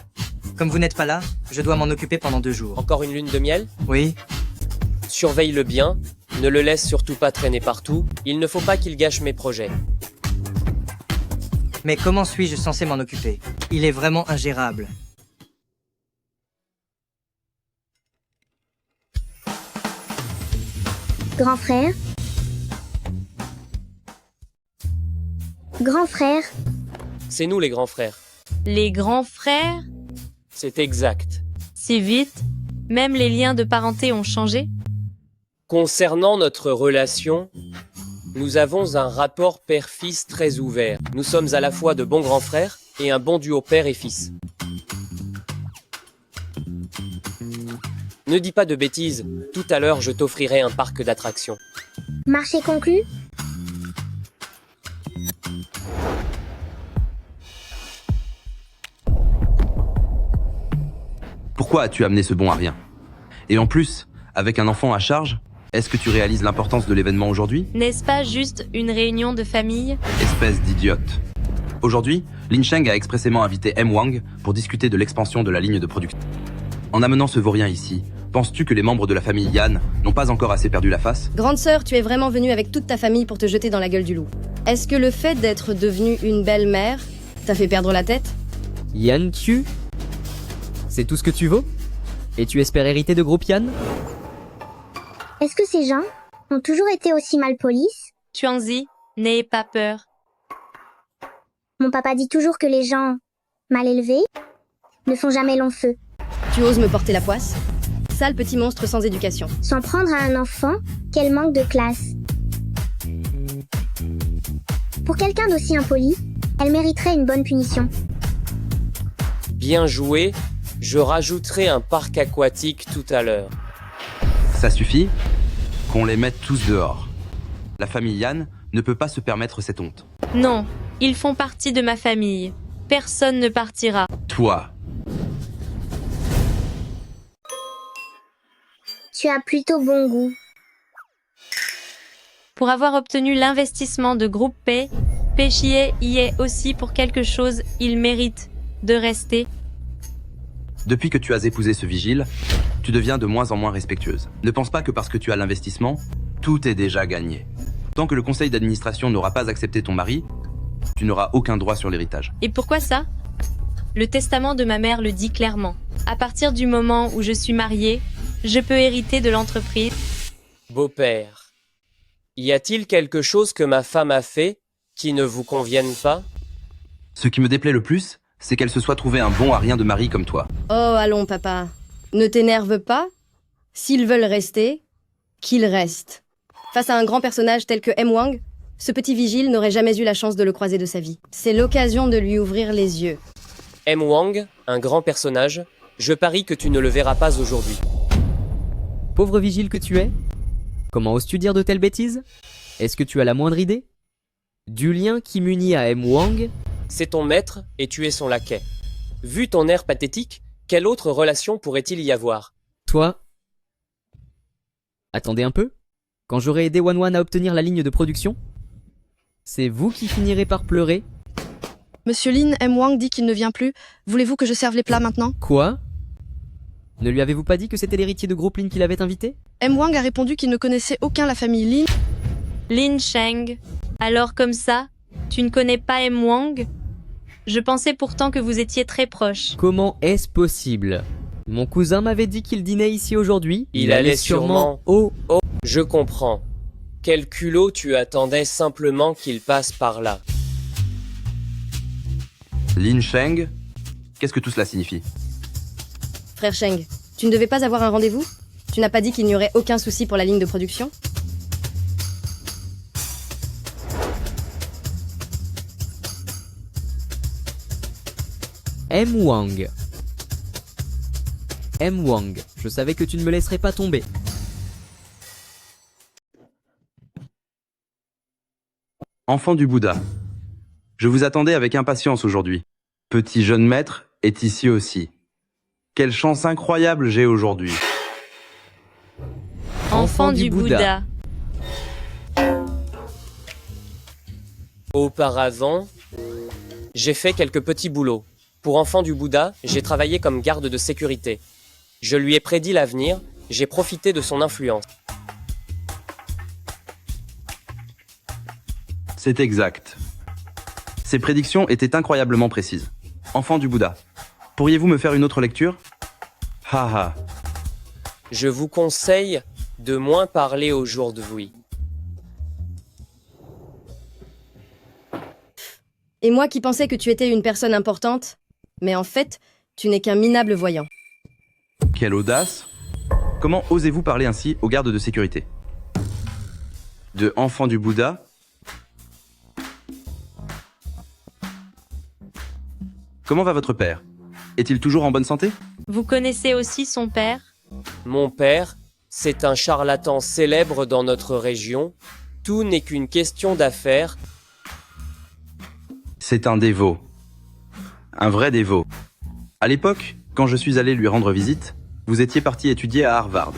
Comme vous n'êtes pas là, je dois m'en occuper pendant 2 jours. Encore une lune de miel? Oui, Surveille-le bien, ne le laisse surtout pas traîner partout, il ne faut pas qu'il gâche mes projets. mais comment suis-je censé m'en occuper? Il est vraiment ingérable. Grand frère? Grand frère? C'est nous les grands frères. Les grands frères? C'est exact. Si vite? Même les liens de parenté ont changé? Concernant notre relation, nous avons un rapport père-fils très ouvert. Nous sommes à la fois de bons grands frères et un bon duo père et fils. Ne dis pas de bêtises, tout à l'heure je t'offrirai un parc d'attractions. Marché conclu? Pourquoi as-tu amené ce bon à rien? Et en plus, avec un enfant à charge, est-ce que tu réalises l'importance de l'événement aujourd'hui? N'est-ce pas juste une réunion de famille? Espèce d'idiote. Aujourd'hui, Lin Sheng a expressément invité M. Wang pour discuter de l'expansion de la ligne de production. En amenant ce vaurien ici, penses-tu que les membres de la famille Yan n'ont pas encore assez perdu la face? Grande sœur, tu es vraiment venue avec toute ta famille pour te jeter dans la gueule du loup. Est-ce que le fait d'être devenue une belle-mère t'a fait perdre la tête? Yan Tu? C'est tout ce que tu vaux? Et tu espères hériter de groupe Yan? Est-ce que ces gens ont toujours été aussi mal polis? Chuanzi, n'aie pas peur. Mon papa dit toujours que les gens mal élevés ne font jamais long feu. Tu oses me porter la poisse? Sale petit monstre sans éducation. S'en prendre à un enfant, quel manque de classe. Pour quelqu'un d'aussi impoli, elle mériterait une bonne punition. Bien joué, je rajouterai un parc aquatique tout à l'heure. Ça suffit? Qu'on les mette tous dehors. La famille Yan ne peut pas se permettre cette honte. Non, ils font partie de ma famille. Personne ne partira. Toi, Tu as plutôt bon goût. Pour avoir obtenu l'investissement de Groupe P, Péchier y est aussi pour quelque chose, il mérite de rester. depuis que tu as épousé ce vigile, tu deviens de moins en moins respectueuse. Ne pense pas que parce que tu as l'investissement, tout est déjà gagné. Tant que le conseil d'administration n'aura pas accepté ton mari, tu n'auras aucun droit sur l'héritage. Et pourquoi ça? Le testament de ma mère le dit clairement. À partir du moment où je suis mariée, je peux hériter de l'entreprise. Beau-père, y a-t-il quelque chose que ma femme a fait qui ne vous convienne pas? Ce qui me déplaît le plus, c'est qu'elle se soit trouvée un bon à rien de mari comme toi. Oh, allons, papa. Ne t'énerve pas. S'ils veulent rester, qu'ils restent. Face à un grand personnage tel que M. Wang, ce petit vigile n'aurait jamais eu la chance de le croiser de sa vie. C'est l'occasion de lui ouvrir les yeux. M. Wang, un grand personnage, je parie que tu ne le verras pas aujourd'hui. Pauvre vigile que tu es? Comment oses-tu dire de telles bêtises? Est-ce que tu as la moindre idée? Du lien qui m'unit à M. Wang? C'est ton maître et tu es son laquais. Vu ton air pathétique, quelle autre relation pourrait-il y avoir? Toi? Attendez un peu. Quand j'aurai aidé Wan Wan à obtenir la ligne de production, c'est vous qui finirez par pleurer? Monsieur Lin M. Wang dit qu'il ne vient plus. Voulez-vous que je serve les plats maintenant? Quoi? Ne lui avez-vous pas dit que c'était l'héritier de groupe Lin qui l'avait invité? M. Wang a répondu qu'il ne connaissait aucun la famille Lin. Lin Sheng. Alors comme ça, tu ne connais pas M. Wang? Je pensais pourtant que vous étiez très proches. Comment est-ce possible? Mon cousin m'avait dit qu'il dînait ici aujourd'hui. Il allait sûrement au... Oh, je comprends. Quel culot tu attendais simplement qu'il passe par là. Lin Sheng, qu'est-ce que tout cela signifie? Frère Sheng, tu ne devais pas avoir un rendez-vous? Tu n'as pas dit qu'il n'y aurait aucun souci pour la ligne de production? M. Wang. M. Wang, je savais que tu ne me laisserais pas tomber. Enfant du Bouddha. Je vous attendais avec impatience aujourd'hui. Petit jeune maître est ici aussi. Quelle chance incroyable j'ai aujourd'hui. Enfant du Bouddha. Auparavant, j'ai fait quelques petits boulots. Pour Enfant du Bouddha, j'ai travaillé comme garde de sécurité. Je lui ai prédit l'avenir, j'ai profité de son influence. C'est exact. Ces prédictions étaient incroyablement précises. Enfant du Bouddha. Pourriez-vous me faire une autre lecture? Haha. Je vous conseille de moins parler aujourd'hui. Et moi qui pensais que tu étais une personne importante, mais en fait, tu n'es qu'un minable voyant. Quelle audace! Comment osez-vous parler ainsi aux gardes de sécurité? De Enfant du Bouddha? Comment va votre père? Est-il toujours en bonne santé? Vous connaissez aussi son père? Mon père, c'est un charlatan célèbre dans notre région. Tout n'est qu'une question d'affaires. C'est un dévot. Un vrai dévot. À l'époque, quand je suis allé lui rendre visite, vous étiez parti étudier à Harvard.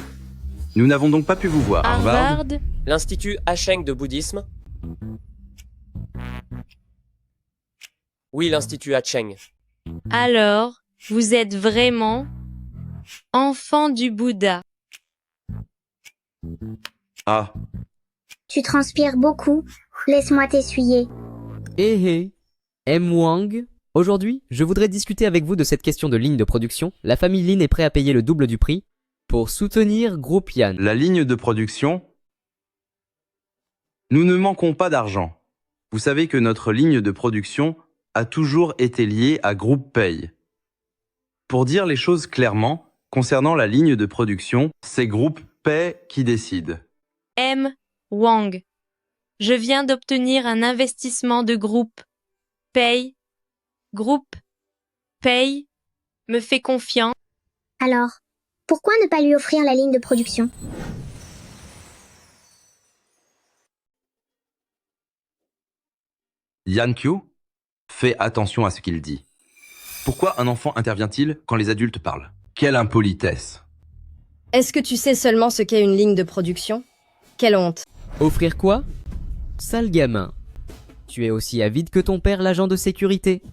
Nous n'avons donc pas pu vous voir. Harvard? L'Institut Hacheng de bouddhisme? Oui, l'Institut Hacheng. Alors, vous êtes vraiment enfant du Bouddha. Ah, Tu transpires beaucoup. Laisse-moi t'essuyer. Eh. M. Wang, aujourd'hui, je voudrais discuter avec vous de cette question de ligne de production. La famille Lin est prête à payer le double du prix pour soutenir Groupe Yan. la ligne de production? Nous ne manquons pas d'argent. Vous savez que notre ligne de production a toujours été liée à Groupe Pay. Pour dire les choses clairement, concernant la ligne de production, c'est Groupe Pay qui décide. M. Wang. Je viens d'obtenir un investissement de groupe Pay. Groupe Pay me fait confiance. Alors, pourquoi ne pas lui offrir la ligne de production? Yan Qiu, fais attention à ce qu'il dit. Pourquoi un enfant intervient-il quand les adultes parlent? Quelle impolitesse! Est-ce que tu sais seulement ce qu'est une ligne de production? Quelle honte! Offrir quoi? Sale gamin. Tu es aussi avide que ton père, l'agent de sécurité.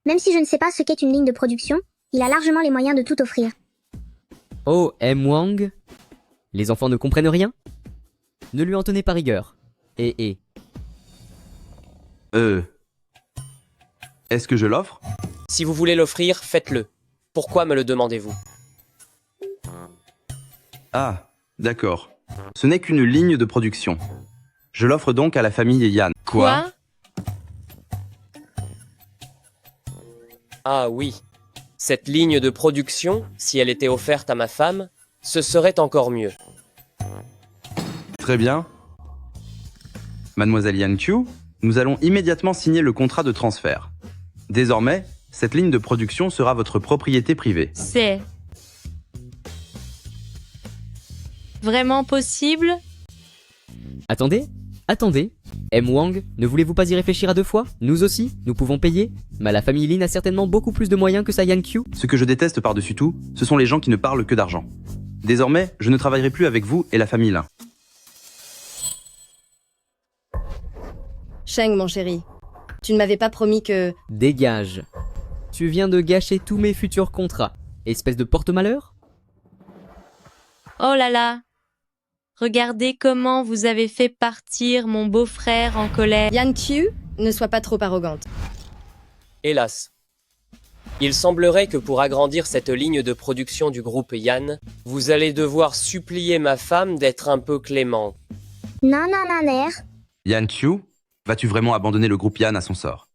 Même si je ne sais pas ce qu'est une ligne de production, il a largement les moyens de tout offrir. Oh, M. Wang. Les enfants ne comprennent rien? Ne lui en tenez pas rigueur. Est-ce que je l'offre? Si vous voulez l'offrir, faites-le. Pourquoi me le demandez-vous? Ah, d'accord. Ce n'est qu'une ligne de production. Je l'offre donc à la famille Yan. Quoi? Ah oui. Cette ligne de production, si elle était offerte à ma femme, ce serait encore mieux. Très bien. Mademoiselle Yan Qiu, nous allons immédiatement signer le contrat de transfert. Désormais, cette ligne de production sera votre propriété privée. C'est vraiment possible? Attendez. M. Wang, ne voulez-vous pas y réfléchir à deux fois? Nous aussi, nous pouvons payer. Mais la famille Lin a certainement beaucoup plus de moyens que sa Yan Qiu. Ce que je déteste par-dessus tout, ce sont les gens qui ne parlent que d'argent. Désormais, je ne travaillerai plus avec vous et la famille Lin. Sheng, mon chéri, Tu ne m'avais pas promis que... Dégage. Tu viens de gâcher tous mes futurs contrats. Espèce de porte-malheur? Oh là là! Regardez comment vous avez fait partir mon beau-frère en colère. Yan Qiu, ne sois pas trop arrogante. Hélas. Il semblerait que pour agrandir cette ligne de production du groupe Yan, vous allez devoir supplier ma femme d'être un peu clémente. Non, non, non, l'air. Yan Qiu, vas-tu vraiment abandonner le groupe Yan à son sort?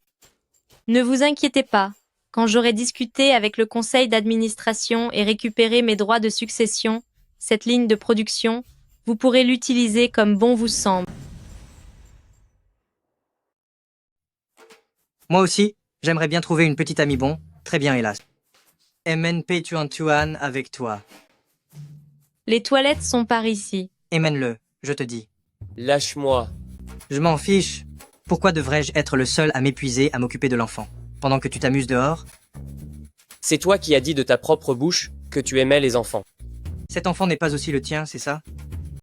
Ne vous inquiétez pas. Quand j'aurai discuté avec le conseil d'administration et récupéré mes droits de succession, cette ligne de production, vous pourrez l'utiliser comme bon vous semble. Moi aussi, j'aimerais bien trouver une petite amie bon. Très bien, hélas. MNP Tuan avec toi. Les toilettes sont par ici. Émène-le, je te dis. Lâche-moi. Je m'en fiche. Pourquoi devrais-je être le seul à m'épuiser à m'occuper de l'enfant? Pendant que tu t'amuses dehors? C'est toi qui as dit de ta propre bouche que tu aimais les enfants. Cet enfant n'est pas aussi le tien, c'est ça?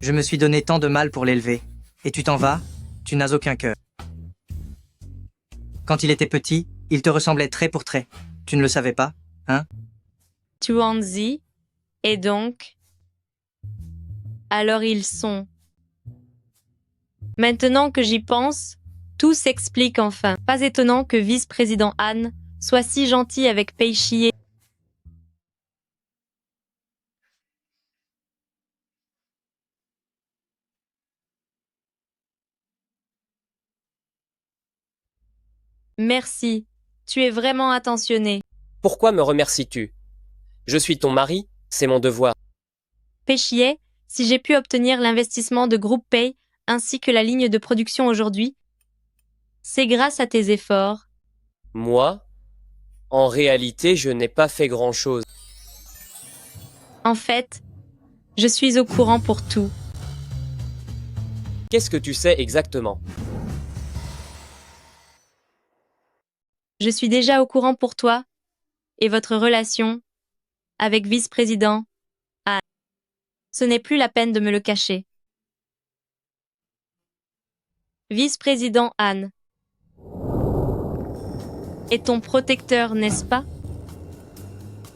Je me suis donné tant de mal pour l'élever. Et tu t'en vas? Tu n'as aucun cœur. Quand il était petit, il te ressemblait trait pour trait. Tu ne le savais pas, hein? Tuanzi. Et donc? Alors ils sont. Maintenant que j'y pense, tout s'explique enfin. Pas étonnant que vice-président Han soit si gentil avec Pei Xie. Merci, tu es vraiment attentionné. Pourquoi me remercies-tu? Je suis ton mari, c'est mon devoir. Pei Xie, si j'ai pu obtenir l'investissement de Groupe Pei ainsi que la ligne de production aujourd'hui, c'est grâce à tes efforts. Moi? En réalité, je n'ai pas fait grand-chose. En fait, je suis au courant pour tout. Qu'est-ce que tu sais exactement? Je suis déjà au courant pour toi et votre relation avec vice-président Han. Ce n'est plus la peine de me le cacher. Vice-président Han est ton protecteur, n'est-ce pas?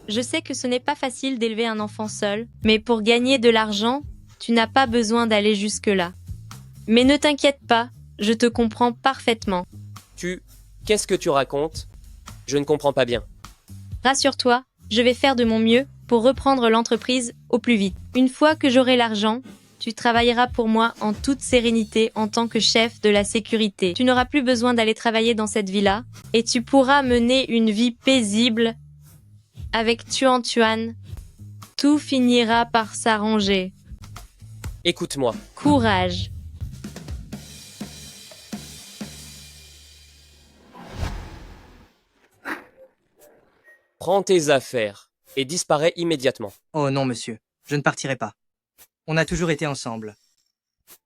Je sais que ce n'est pas facile d'élever un enfant seul, mais pour gagner de l'argent, tu n'as pas besoin d'aller jusque-là. Mais ne t'inquiète pas, je te comprends parfaitement. Qu'est-ce que tu racontes? Je ne comprends pas bien. Rassure-toi, je vais faire de mon mieux pour reprendre l'entreprise au plus vite. Une fois que j'aurai l'argent, tu travailleras pour moi en toute sérénité en tant que chef de la sécurité. Tu n'auras plus besoin d'aller travailler dans cette villa et tu pourras mener une vie paisible avec Tuan. Tout finira par s'arranger. Écoute-moi. Courage. Prends tes affaires et disparais immédiatement. Oh non, monsieur, je ne partirai pas. On a toujours été ensemble.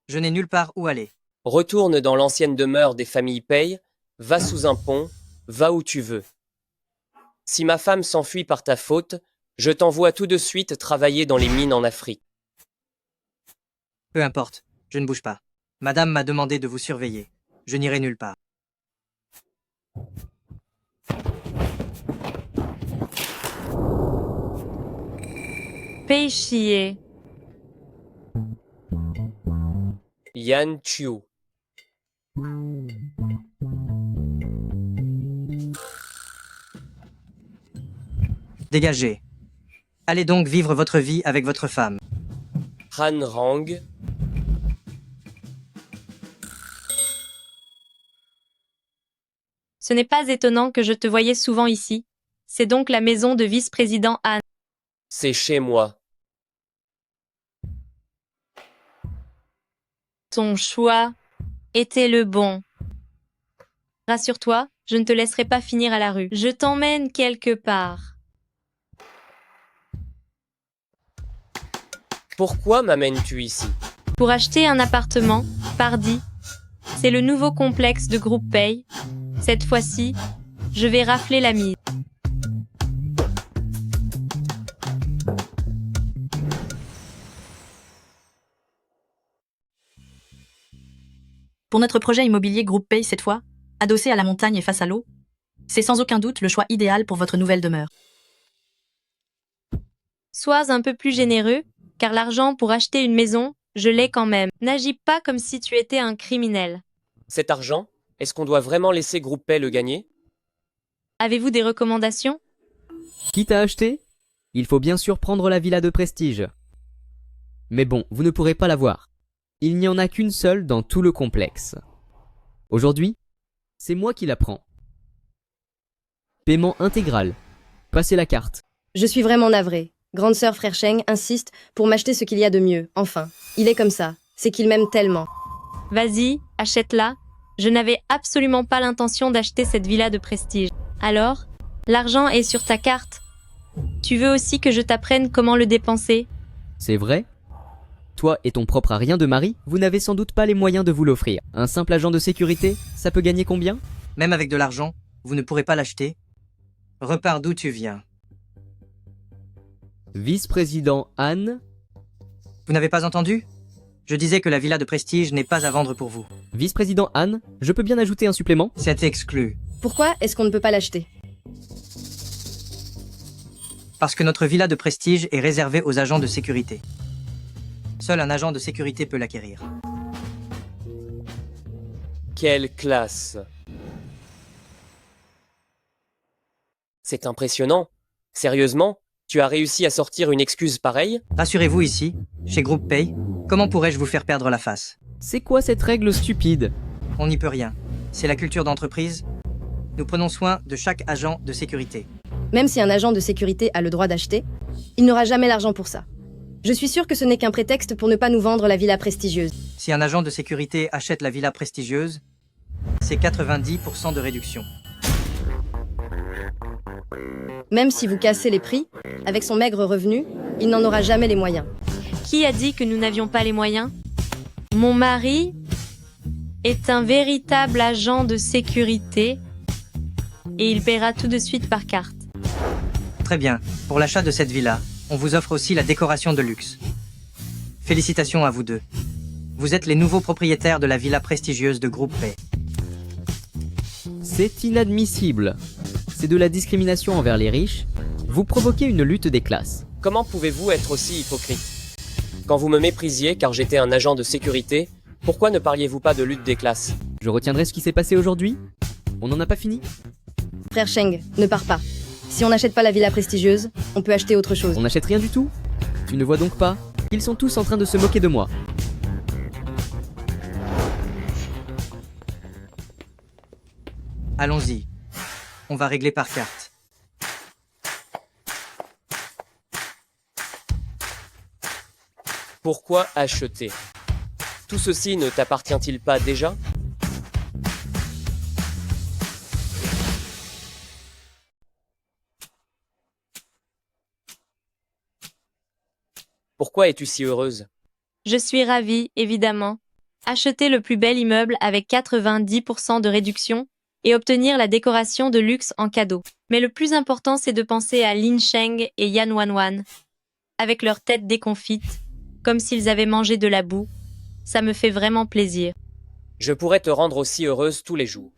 Je n'ai nulle part où aller. Retourne dans l'ancienne demeure des familles Pei, va sous un pont, va où tu veux. Si ma femme s'enfuit par ta faute, je t'envoie tout de suite travailler dans les mines en Afrique. Peu importe, je ne bouge pas. Madame m'a demandé de vous surveiller. Je n'irai nulle part. Pei Xie. Yan Qiu. Dégagez. Allez donc vivre votre vie avec votre femme. Han Rang. Ce n'est pas étonnant que je te voyais souvent ici. C'est donc la maison de vice-président Han. C'est chez moi. Ton choix était le bon. Rassure-toi, je ne te laisserai pas finir à la rue. Je t'emmène quelque part. Pourquoi m'amènes-tu ici? Pour acheter un appartement, pardi. C'est le nouveau complexe de Groupe Pei. Cette fois-ci, je vais rafler la mise. Pour notre projet immobilier Groupe Pei cette fois, adossée à la montagne et face à l'eau, c'est sans aucun doute le choix idéal pour votre nouvelle demeure. Sois un peu plus généreux, car l'argent pour acheter une maison, je l'ai quand même. N'agis pas comme si tu étais un criminel. Cet argent, est-ce qu'on doit vraiment laisser Groupe Pay le gagner? Avez-vous des recommandations? Quitte à acheter, il faut bien sûr prendre la villa de prestige. Mais bon, vous ne pourrez pas l'avoir. Il n'y en a qu'une seule dans tout le complexe. Aujourd'hui, c'est moi qui la prends. Paiement intégral. Passez la carte. Je suis vraiment navrée. Grande sœur frère Sheng insiste pour m'acheter ce qu'il y a de mieux. Enfin, il est comme ça. C'est qu'il m'aime tellement. Vas-y, achète-la. Je n'avais absolument pas l'intention d'acheter cette villa de prestige. Alors, l'argent est sur ta carte. Tu veux aussi que je t'apprenne comment le dépenser? C'est vrai? Toi et ton propre à rien de mari, vous n'avez sans doute pas les moyens de vous l'offrir. Un simple agent de sécurité, ça peut gagner combien? Même avec de l'argent, vous ne pourrez pas l'acheter. Repars d'où tu viens. Vice-président Anne. Vous n'avez pas entendu? Je disais que la villa de prestige n'est pas à vendre pour vous. Vice-président Anne, je peux bien ajouter un supplément? C'est exclu. Pourquoi est-ce qu'on ne peut pas l'acheter? Parce que notre villa de prestige est réservée aux agents de sécurité. Seul un agent de sécurité peut l'acquérir. Quelle classe! C'est impressionnant. Sérieusement, tu as réussi à sortir une excuse pareille? Rassurez-vous ici, chez Groupe Pay, comment pourrais-je vous faire perdre la face? C'est quoi cette règle stupide? On n'y peut rien. C'est la culture d'entreprise. Nous prenons soin de chaque agent de sécurité. Même si un agent de sécurité a le droit d'acheter, il n'aura jamais l'argent pour ça. Je suis sûre que ce n'est qu'un prétexte pour ne pas nous vendre la villa prestigieuse. Si un agent de sécurité achète la villa prestigieuse, c'est 90% de réduction. Même si vous cassez les prix, avec son maigre revenu, il n'en aura jamais les moyens. Qui a dit que nous n'avions pas les moyens? Mon mari est un véritable agent de sécurité et il paiera tout de suite par carte. Très bien. Pour l'achat de cette villa, on vous offre aussi la décoration de luxe. Félicitations à vous deux. Vous êtes les nouveaux propriétaires de la villa prestigieuse de Groupe Pay. C'est inadmissible. C'est de la discrimination envers les riches. Vous provoquez une lutte des classes. Comment pouvez-vous être aussi hypocrite? Quand vous me méprisiez car j'étais un agent de sécurité, pourquoi ne parliez-vous pas de lutte des classes? Je retiendrai ce qui s'est passé aujourd'hui. On n'en a pas fini? Frère Sheng, ne pars pas. Si on n'achète pas la villa prestigieuse, on peut acheter autre chose. On n'achète rien du tout? Tu ne vois donc pas? Ils sont tous en train de se moquer de moi. Allons-y. On va régler par carte. Pourquoi acheter? Tout ceci ne t'appartient-il pas déjà? Pourquoi es-tu si heureuse? Je suis ravie, évidemment. Acheter le plus bel immeuble avec 90% de réduction et obtenir la décoration de luxe en cadeau. Mais le plus important, c'est de penser à Lin Sheng et Yan Wanwan, avec leurs têtes déconfites, comme s'ils avaient mangé de la boue. Ça me fait vraiment plaisir. Je pourrais te rendre aussi heureuse tous les jours.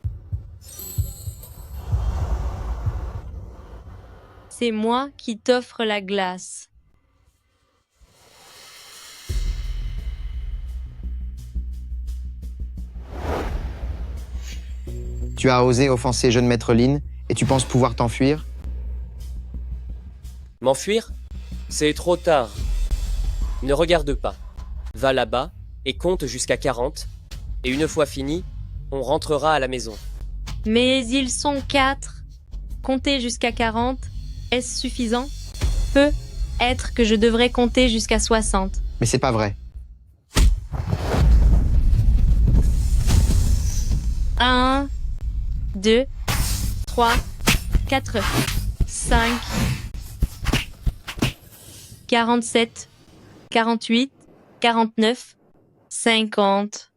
C'est moi qui t'offre la glace. Tu as osé offenser jeune maître Lin et tu penses pouvoir t'enfuir? M'enfuir? C'est trop tard. Ne regarde pas. Va là-bas et compte jusqu'à 40. Et une fois fini, on rentrera à la maison. Mais ils sont 4. Compter jusqu'à 40, est-ce suffisant? Peut-être que je devrais compter jusqu'à 60. Mais c'est pas vrai. 1, 2, 3, 4, 5, 47, 48, 49, 50.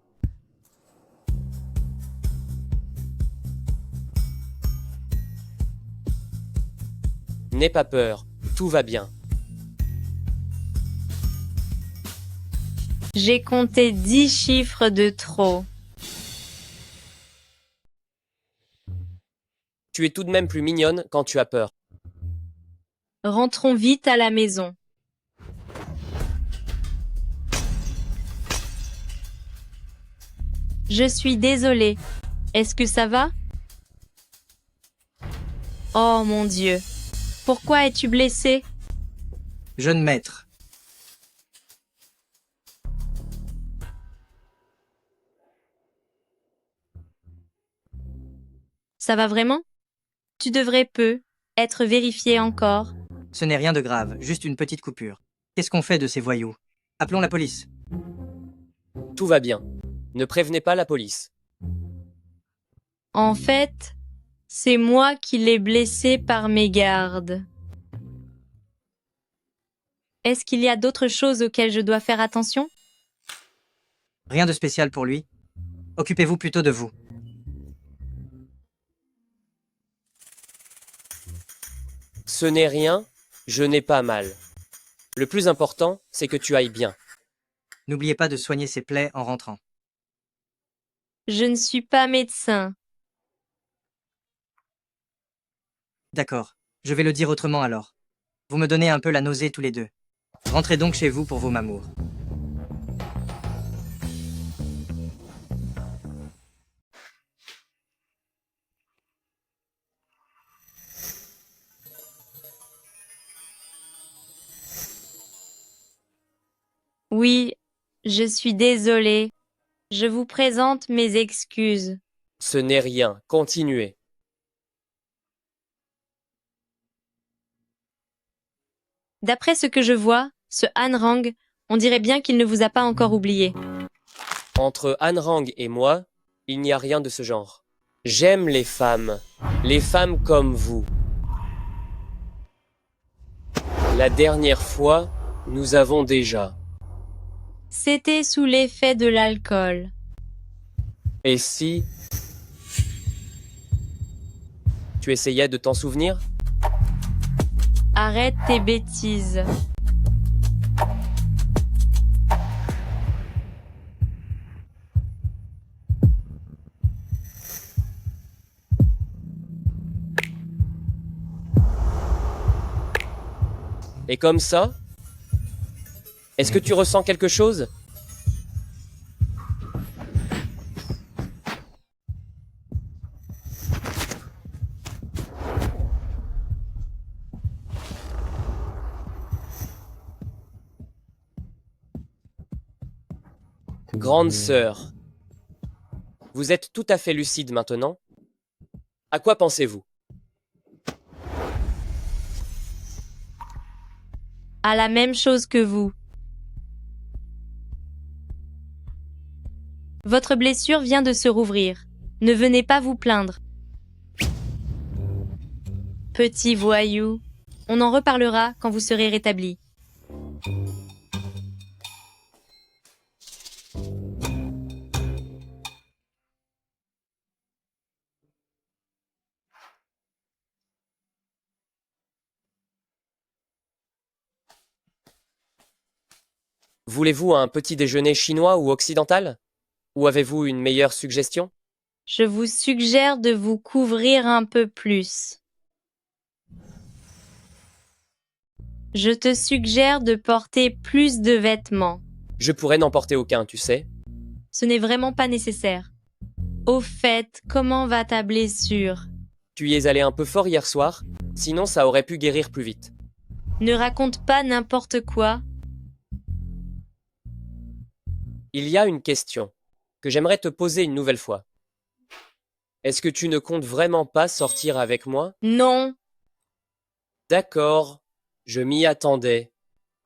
N'aie pas peur, tout va bien. J'ai compté 10 chiffres de trop. Tu es tout de même plus mignonne quand tu as peur. Rentrons vite à la maison. Je suis désolée. Est-ce que ça va? Oh mon Dieu. Pourquoi es-tu blessé? Jeune maître, Ça va vraiment? Tu devrais être vérifié encore. ce n'est rien de grave, juste une petite coupure. Qu'est-ce qu'on fait de ces voyous? Appelons la police. Tout va bien. Ne prévenez pas la police. En fait, c'est moi qui l'ai blessé par mes gardes. Est-ce qu'il y a d'autres choses auxquelles je dois faire attention? Rien de spécial pour lui. Occupez-vous plutôt de vous. Ce n'est rien, je n'ai pas mal. Le plus important, c'est que tu ailles bien. N'oubliez pas de soigner ses plaies en rentrant. Je ne suis pas médecin. D'accord, je vais le dire autrement alors. Vous me donnez un peu la nausée tous les deux. Rentrez donc chez vous pour vos mamours. Oui, je suis désolée. Je vous présente mes excuses. Ce n'est rien, continuez. D'après ce que je vois, ce Han Rang, on dirait bien qu'il ne vous a pas encore oublié. Entre Anrang et moi, il n'y a rien de ce genre. J'aime les femmes comme vous. La dernière fois, nous avons déjà. C'était sous l'effet de l'alcool. Et si... Tu essayais de t'en souvenir? Arrête tes bêtises. Et comme ça? Est-ce que tu ressens quelque chose? Grande sœur, vous êtes tout à fait lucide maintenant. À quoi pensez-vous? À la même chose que vous. Votre blessure vient de se rouvrir. Ne venez pas vous plaindre. Petit voyou, on en reparlera quand vous serez rétabli. Voulez-vous un petit déjeuner chinois ou occidental? Ou avez-vous une meilleure suggestion? Je vous suggère de vous couvrir un peu plus. Je te suggère de porter plus de vêtements. Je pourrais n'en porter aucun, tu sais. Ce n'est vraiment pas nécessaire. Au fait, comment va ta blessure? Tu y es allé un peu fort hier soir, sinon ça aurait pu guérir plus vite. Ne raconte pas n'importe quoi. Il y a une question que j'aimerais te poser une nouvelle fois. Est-ce que tu ne comptes vraiment pas sortir avec moi? Non. D'accord, je m'y attendais,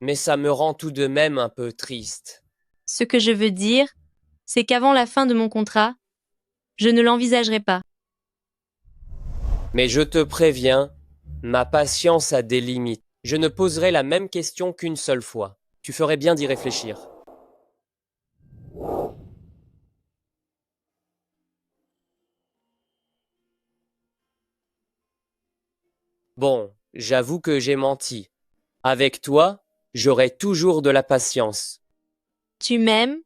mais ça me rend tout de même un peu triste. Ce que je veux dire, c'est qu'avant la fin de mon contrat, je ne l'envisagerai pas. Mais je te préviens, ma patience a des limites. Je ne poserai la même question qu'une seule fois. Tu ferais bien d'y réfléchir. Bon, j'avoue que j'ai menti. Avec toi, j'aurai toujours de la patience. Tu m'aimes?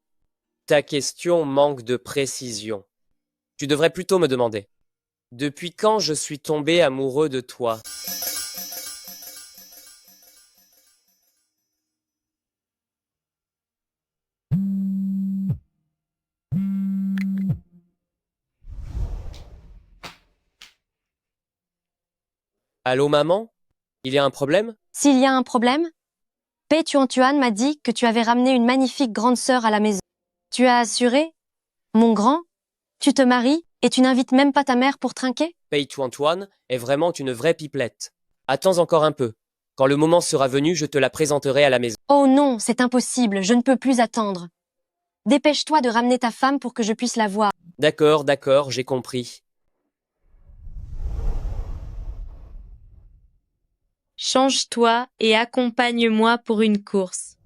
Ta question manque de précision. Tu devrais plutôt me demander. Depuis quand je suis tombé amoureux de toi? Allô, maman? Il y a un problème? S'il y a un problème, Pei Tuan m'a dit que tu avais ramené une magnifique grande sœur à la maison. Tu as assuré, mon grand, tu te maries et tu n'invites même pas ta mère pour trinquer? Pei Tuan est vraiment une vraie pipelette. Attends encore un peu. Quand le moment sera venu, je te la présenterai à la maison. Oh non, c'est impossible, je ne peux plus attendre. Dépêche-toi de ramener ta femme pour que je puisse la voir. D'accord, d'accord, j'ai compris. Change-toi et accompagne-moi pour une course.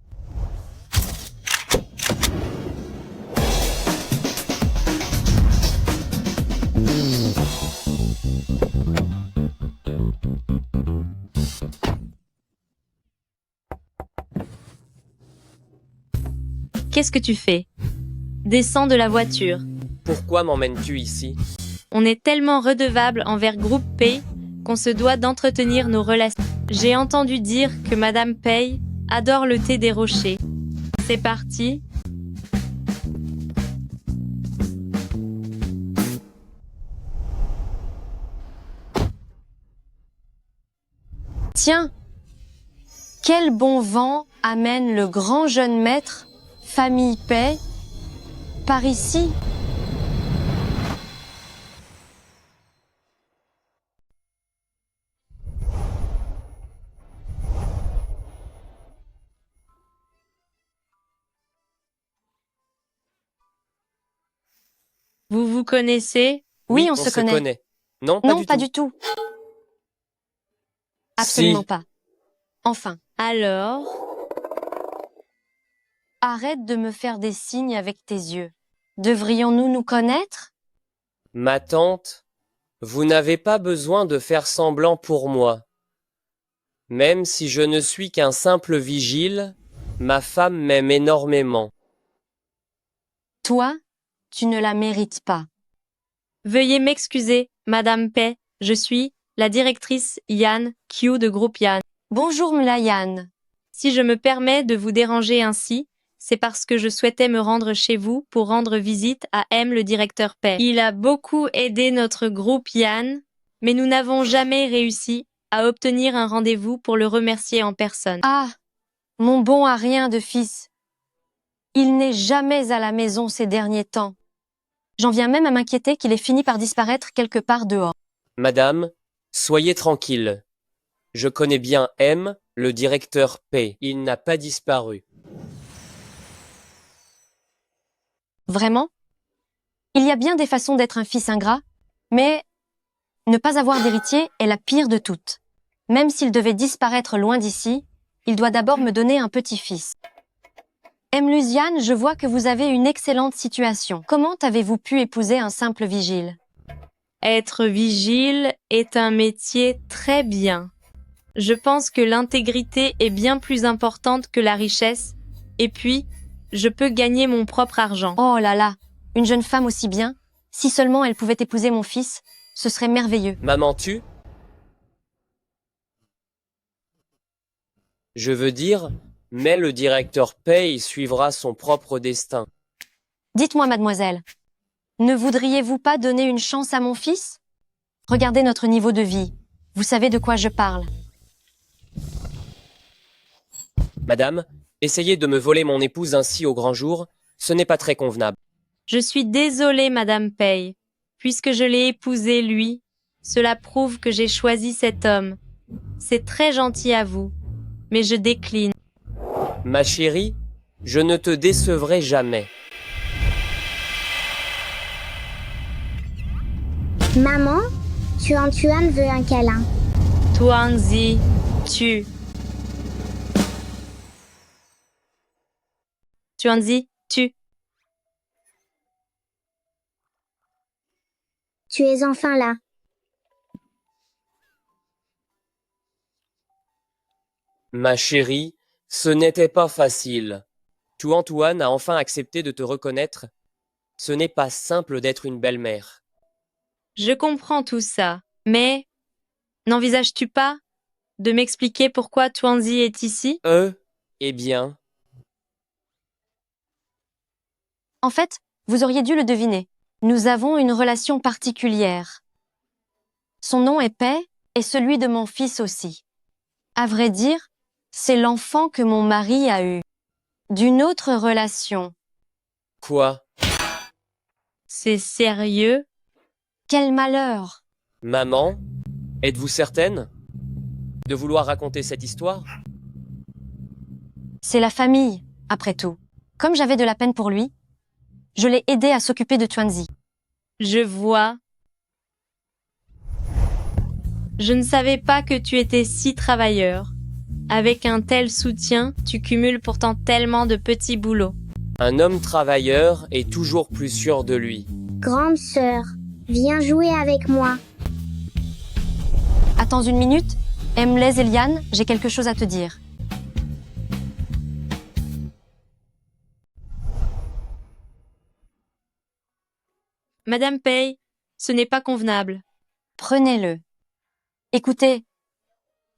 Qu'est-ce que tu fais? Descends de la voiture. Pourquoi m'emmènes-tu ici? On est tellement redevable envers Groupe Pei qu'on se doit d'entretenir nos relations. J'ai entendu dire que Madame Pei adore le thé des rochers. C'est parti. Tiens, quel bon vent amène le grand jeune maître, famille Pei, par ici? Vous vous connaissez? Oui, on se connaît. Non, pas du tout. Absolument Si. pas. Enfin, Alors, arrête de me faire des signes avec tes yeux. Devrions-nous nous connaître? Ma tante, vous n'avez pas besoin de faire semblant pour moi. Même si je ne suis qu'un simple vigile, ma femme m'aime énormément. Toi, tu ne la mérites pas. veuillez m'excuser, Madame Pei, je suis la directrice Yan Q de groupe Yan. Bonjour Mlayan. Si je me permets de vous déranger ainsi, c'est parce que je souhaitais me rendre chez vous pour rendre visite à M, le directeur Pei. Il a beaucoup aidé notre groupe Yan, mais nous n'avons jamais réussi à obtenir un rendez-vous pour le remercier en personne. Ah, mon bon à rien de fils. Il n'est jamais à la maison ces derniers temps. J'en viens même à m'inquiéter qu'il ait fini par disparaître quelque part dehors. Madame, soyez tranquille. Je connais bien M, le directeur P. Il n'a pas disparu. Vraiment? Il y a bien des façons d'être un fils ingrat, mais ne pas avoir d'héritier est la pire de toutes. Même s'il devait disparaître loin d'ici, il doit d'abord me donner un petit-fils. Lusiane, je vois que vous avez une excellente situation. Comment avez-vous pu épouser un simple vigile? Être vigile est un métier très bien. Je pense que l'intégrité est bien plus importante que la richesse, et puis, je peux gagner mon propre argent. Oh là là, une jeune femme aussi bien. Si seulement elle pouvait épouser mon fils, ce serait merveilleux. Maman tue? Je veux dire, mais le directeur Pei suivra son propre destin. Dites-moi, mademoiselle, ne voudriez-vous pas donner une chance à mon fils? Regardez notre niveau de vie. Vous savez de quoi je parle. Madame, essayer de me voler mon épouse ainsi au grand jour, ce n'est pas très convenable. Je suis désolée, Madame Pei. Puisque je l'ai épousé, lui, cela prouve que j'ai choisi cet homme. C'est très gentil à vous, mais je décline. Ma chérie, je ne te décevrai jamais. Maman, Tuan veut un câlin. Tuanzi, tu. Tuanzi, tu. Tu es enfin là. Ma chérie, ce n'était pas facile. Tuan a enfin accepté de te reconnaître. Ce n'est pas simple d'être une belle-mère. Je comprends tout ça, mais n'envisages-tu pas de m'expliquer pourquoi Tuanzi est ici? Eh bien, En fait, vous auriez dû le deviner. Nous avons une relation particulière. Son nom est Paix et celui de mon fils aussi. À vrai dire, c'est l'enfant que mon mari a eu. D'une autre relation. quoi? C'est sérieux? Quel malheur! Maman, êtes-vous certaine de vouloir raconter cette histoire? C'est la famille, après tout. Comme j'avais de la peine pour lui, je l'ai aidé à s'occuper de Tuanzi. Je vois. Je ne savais pas que tu étais si travailleur. Avec un tel soutien, tu cumules pourtant tellement de petits boulots. Un homme travailleur est toujours plus sûr de lui. Grande sœur, viens jouer avec moi. Attends une minute. Emlez Eliane, j'ai quelque chose à te dire. Madame Pei, ce n'est pas convenable. Prenez-le. Écoutez,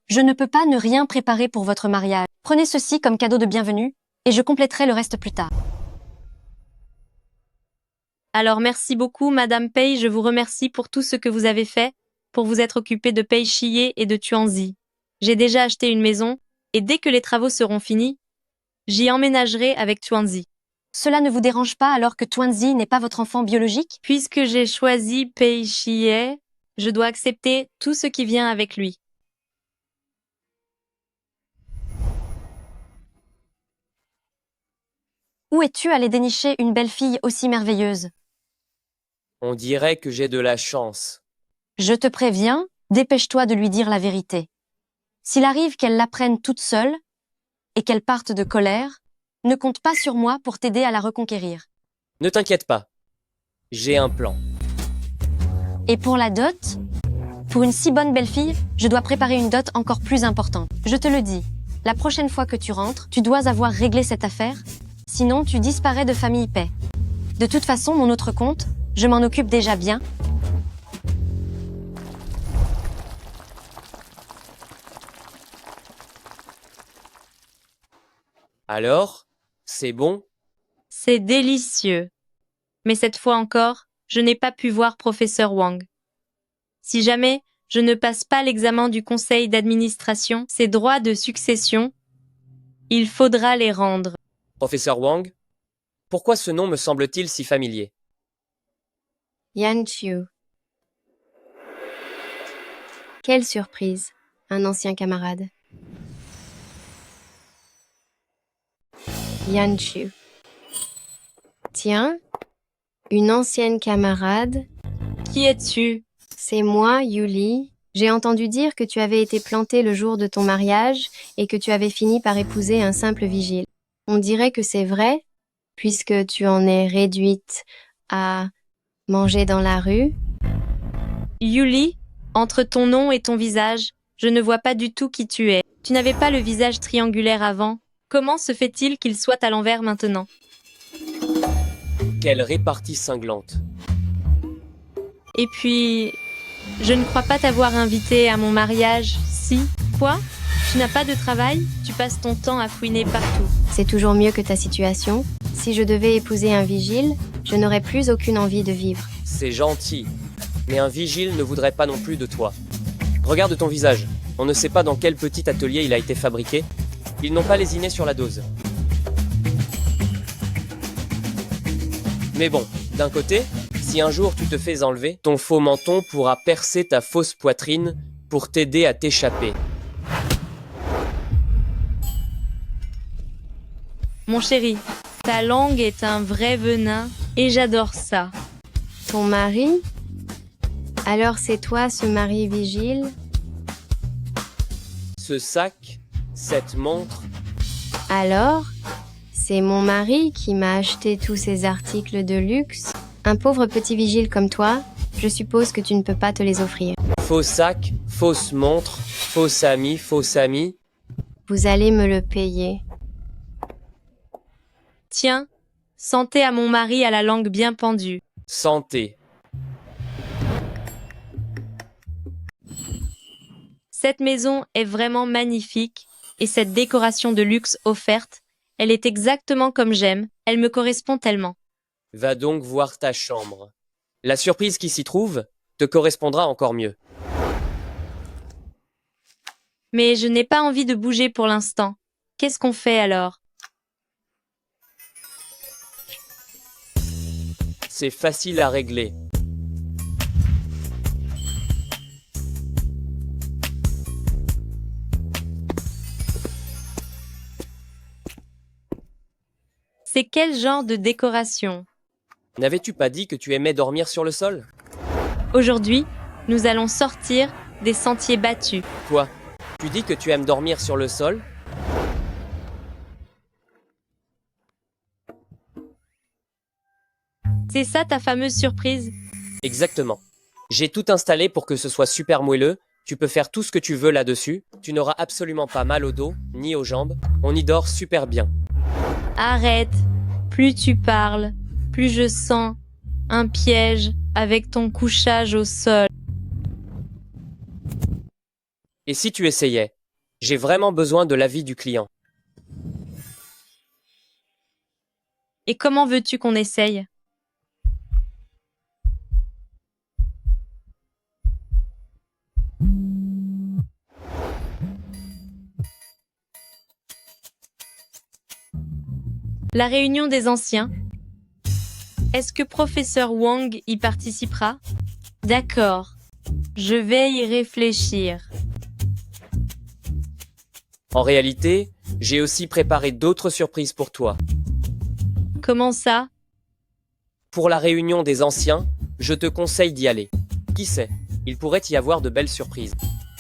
je ne peux pas ne rien préparer pour votre mariage. Prenez ceci comme cadeau de bienvenue, et je compléterai le reste plus tard. Alors merci beaucoup, Madame Pei, je vous remercie pour tout ce que vous avez fait, pour vous être occupée de Pei Shiye et de Tuanzi. J'ai déjà acheté une maison, et dès que les travaux seront finis, j'y emménagerai avec Tuanzi. Cela ne vous dérange pas alors que Tuanzi n'est pas votre enfant biologique? Puisque j'ai choisi Pei Shiye, je dois accepter tout ce qui vient avec lui. Où es-tu allé dénicher une belle fille aussi merveilleuse? On dirait que j'ai de la chance. Je te préviens, dépêche-toi de lui dire la vérité. S'il arrive qu'elle l'apprenne toute seule, et qu'elle parte de colère, ne compte pas sur moi pour t'aider à la reconquérir. Ne t'inquiète pas. J'ai un plan. Et pour la dot? Pour une si bonne belle-fille, je dois préparer une dot encore plus importante. Je te le dis, la prochaine fois que tu rentres, tu dois avoir réglé cette affaire, sinon tu disparais de famille paix. De toute façon, mon autre compte, je m'en occupe déjà bien. Alors, c'est bon? C'est délicieux. Mais cette fois encore, je n'ai pas pu voir professeur Wang. Si jamais je ne passe pas l'examen du conseil d'administration, ses droits de succession, il faudra les rendre. Professeur Wang, pourquoi ce nom me semble-t-il si familier? Yan Chiu. Quelle surprise, un ancien camarade. Yan Chiu. Tiens, une ancienne camarade. Qui es-tu? C'est moi, Yuli. J'ai entendu dire que tu avais été plantée le jour de ton mariage et que tu avais fini par épouser un simple vigile. On dirait que c'est vrai, puisque tu en es réduite à manger dans la rue. Yuli, entre ton nom et ton visage, je ne vois pas du tout qui tu es. Tu n'avais pas le visage triangulaire avant. Comment se fait-il qu'il soit à l'envers maintenant? Quelle répartie cinglante. Et puis, je ne crois pas t'avoir invité à mon mariage, si? Quoi? Tu n'as pas de travail? Tu passes ton temps à fouiner partout. C'est toujours mieux que ta situation. Si je devais épouser un vigile, je n'aurais plus aucune envie de vivre. C'est gentil, mais un vigile ne voudrait pas non plus de toi. Regarde ton visage. On ne sait pas dans quel petit atelier il a été fabriqué. Ils n'ont pas lésiné sur la dose. Mais bon, d'un côté, si un jour tu te fais enlever, ton faux menton pourra percer ta fausse poitrine pour t'aider à t'échapper. Mon chéri, ta langue est un vrai venin et j'adore ça. Ton mari? Alors c'est toi ce mari vigile? Ce sac, cette montre... Alors, c'est mon mari qui m'a acheté tous ces articles de luxe. Un pauvre petit vigile comme toi, je suppose que tu ne peux pas te les offrir. Faux sac, fausse montre, faux ami. Vous allez me le payer. Tiens, santé à mon mari à la langue bien pendue. Santé. Cette maison est vraiment magnifique et cette décoration de luxe offerte, elle est exactement comme j'aime, elle me correspond tellement. Va donc voir ta chambre. La surprise qui s'y trouve te correspondra encore mieux. Mais je n'ai pas envie de bouger pour l'instant. Qu'est-ce qu'on fait alors? C'est facile à régler. C'est quel genre de décoration? N'avais-tu pas dit que tu aimais dormir sur le sol? Aujourd'hui, nous allons sortir des sentiers battus. Quoi? Tu dis que tu aimes dormir sur le sol? C'est ça ta fameuse surprise? Exactement. J'ai tout installé pour que ce soit super moelleux. Tu peux faire tout ce que tu veux là-dessus. Tu n'auras absolument pas mal au dos, ni aux jambes. On y dort super bien. Arrête. Plus tu parles, plus je sens un piège avec ton couchage au sol. Et si tu essayais? J'ai vraiment besoin de l'avis du client. Et comment veux-tu qu'on essaye? La réunion des anciens. Est-ce que professeur Wang y participera? D'accord. Je vais y réfléchir. En réalité, j'ai aussi préparé d'autres surprises pour toi. Comment ça? Pour la réunion des anciens, je te conseille d'y aller. Qui sait, il pourrait y avoir de belles surprises.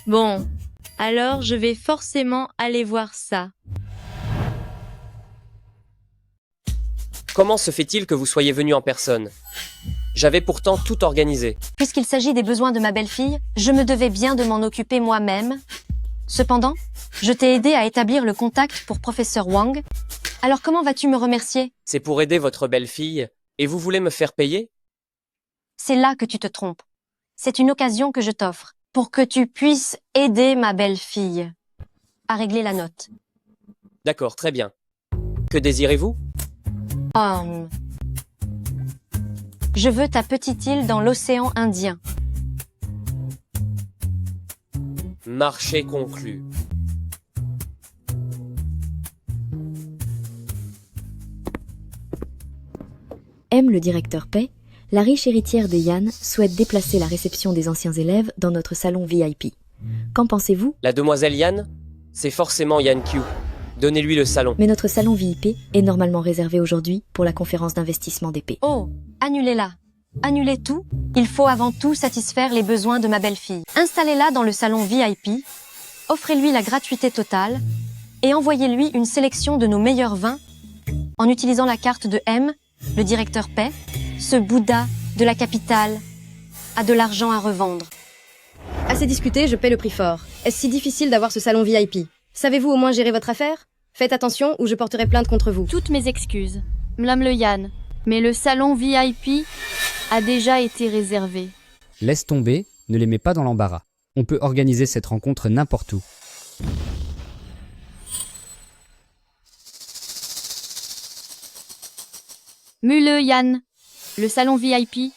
Bon, alors je vais forcément aller voir ça. Comment se fait-il que vous soyez venu en personne? J'avais pourtant tout organisé. Puisqu'il s'agit des besoins de ma belle-fille, je me devais bien de m'en occuper moi-même. Cependant, je t'ai aidé à établir le contact pour professeur Wang. Alors comment vas-tu me remercier? C'est pour aider votre belle-fille, et vous voulez me faire payer? C'est là que tu te trompes. C'est une occasion que je t'offre, pour que tu puisses aider ma belle-fille à régler la note. D'accord, très bien. Que désirez-vous? Je veux ta petite île dans l'océan Indien. Marché conclu. M, le directeur paie, la riche héritière des Yan souhaite déplacer la réception des anciens élèves dans notre salon VIP. Qu'en pensez-vous? La demoiselle Yan? C'est forcément Yan Q. Donnez-lui le salon. Mais notre salon VIP est normalement réservé aujourd'hui pour la conférence d'investissement des P. Oh, annulez-la. Annulez tout. Il faut avant tout satisfaire les besoins de ma belle-fille. Installez-la dans le salon VIP, offrez-lui la gratuité totale et envoyez-lui une sélection de nos meilleurs vins en utilisant la carte de M, le directeur paie. Ce Bouddha de la capitale a de l'argent à revendre. Assez discuté, je paie le prix fort. Est-ce si difficile d'avoir ce salon VIP? Savez-vous au moins gérer votre affaire? Faites attention ou je porterai plainte contre vous. Toutes mes excuses, Madame Le Yan, mais le salon VIP a déjà été réservé. Laisse tomber, ne les mets pas dans l'embarras. On peut organiser cette rencontre n'importe où. Mule Yan, le salon VIP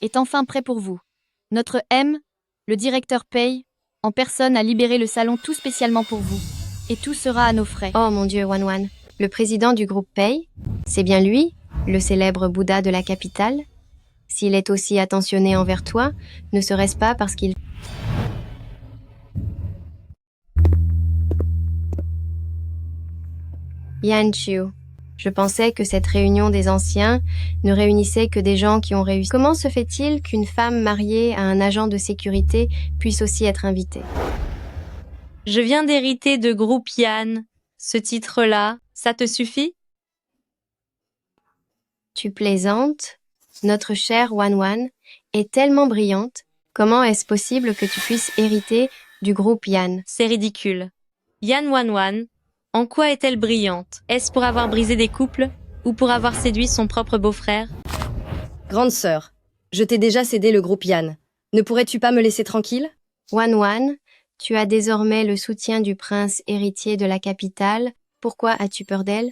est enfin prêt pour vous. Notre M, le directeur paye, en personne a libéré le salon tout spécialement pour vous. Et tout sera à nos frais. Oh mon Dieu, Wan, le président du groupe Pei, c'est bien lui, le célèbre Bouddha de la capitale? S'il est aussi attentionné envers toi, ne serait-ce pas parce qu'il... Yan Chiu, je pensais que cette réunion des anciens ne réunissait que des gens qui ont réussi. Comment se fait-il qu'une femme mariée à un agent de sécurité puisse aussi être invitée? Je viens d'hériter de Groupe Yan. Ce titre-là, ça te suffit? Tu plaisantes? Notre chère Wan est tellement brillante. Comment est-ce possible que tu puisses hériter du groupe Yan? C'est ridicule. Yan Wan, en quoi est-elle brillante? Est-ce pour avoir brisé des couples ou pour avoir séduit son propre beau-frère? Grande sœur, je t'ai déjà cédé le groupe Yan. Ne pourrais-tu pas me laisser tranquille? Wan, Tu as désormais le soutien du prince héritier de la capitale. Pourquoi as-tu peur d'elle?